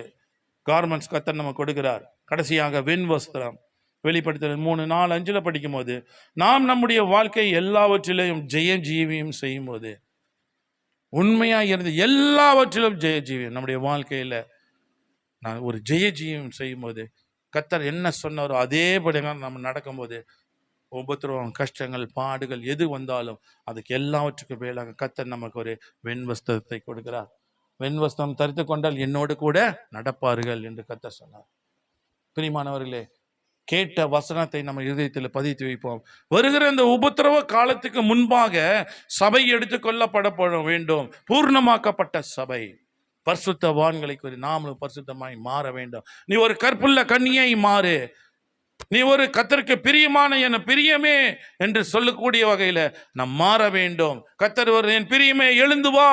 கார்மெண்ட்ஸ் கர்த்தர் நம்ம கொடுக்கிறார். கடைசியாக வெண் வஸ்திரம். வெளிப்படுத்தல் 3:4-5 படிக்கும் போது, நாம் நம்முடைய வாழ்க்கை எல்லாவற்றிலையும் ஜெயஜீவியம் செய்யும் போது, உண்மையா இருந்து எல்லாவற்றிலும் ஜெயஜீவியம் நம்முடைய வாழ்க்கையில நான் ஒரு ஜெயஜீவியம் செய்யும் போது, கர்த்தர் என்ன சொன்னாரோ அதேபடி நம்ம நடக்கும்போது, உபத்திரவம், கஷ்டங்கள், பாடுகள் எது வந்தாலும் அதுக்கு எல்லாவற்றுக்கும் மேலாக கர்த்தர் நமக்கு ஒரு வெண் வஸ்திரத்தை கொடுக்கிறார். வெண் வஸ்திரம் தரித்து கொண்டால் என்னோடு கூட நடப்பார்கள் என்று கர்த்தர் சொன்னார். பிரியமானவர்களே, கேட்ட வசனத்தை நம்ம இதயத்தில் பதித்து வைப்போம். வருகிற இந்த உபத்திரவ காலத்துக்கு முன்பாக சபை எடுத்துக்கொள்ளப்பட வேண்டும். பூர்ணமாக்கப்பட்ட சபை, பரிசுத்தவான்களை குறி நாமளும் பரிசுத்தமாய் மாற வேண்டும். நீ ஒரு கற்புள்ள கன்னியை மாறு. நீ ஒரு கர்த்தருக்கு பிரியமான என் பிரியமே என்று சொல்லக்கூடிய வகையில நாம் மாற வேண்டும். கர்த்தர் என் பிரியமே எழுந்து வா,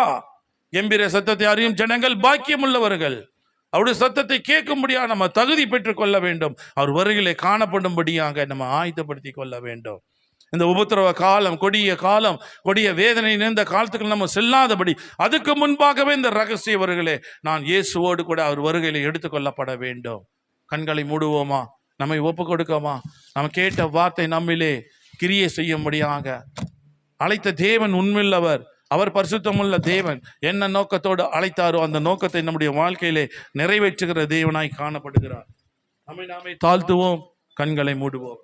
எம்பிர சத்தத்தை அறியும் ஜனங்கள் பாக்கியம் உள்ளவர்கள். அவருடைய சத்தத்தை கேட்கும்படியாக நம்ம தகுதி பெற்றுக் கொள்ள வேண்டும். அவர் வருகையிலே காணப்படும்படியாக நம்ம ஆயத்தப்படுத்தி கொள்ள வேண்டும். இந்த உபத்திரவ காலம், கொடிய காலம், கொடிய வேதனை நிறைந்த காலத்துக்கு நம்ம செல்லாதபடி அதுக்கு முன்பாகவே இந்த ரகசிய வருகையிலே நான் இயேசுவோடு கூட அவர் வருகையிலே எடுத்துக்கொள்ளப்பட வேண்டும். கண்களை மூடுவோமா? நம்மை ஒப்பு கொடுக்கோமா? நம்ம கேட்ட வார்த்தை நம்மிலே கிரியை செய்யும்படியாக அழைத்த தேவன் உண்மையுள்ளவர். அவர் பரிசுத்தமுள்ள தேவன். என்ன நோக்கத்தோடு அழைத்தாரோ அந்த நோக்கத்தை நம்முடைய வாழ்க்கையிலே நிறைவேற்றுகிற தேவனாய் காணப்படுகிறார். நம்மை நாமே தாழ்த்துவோம், கண்களை மூடுவோம்.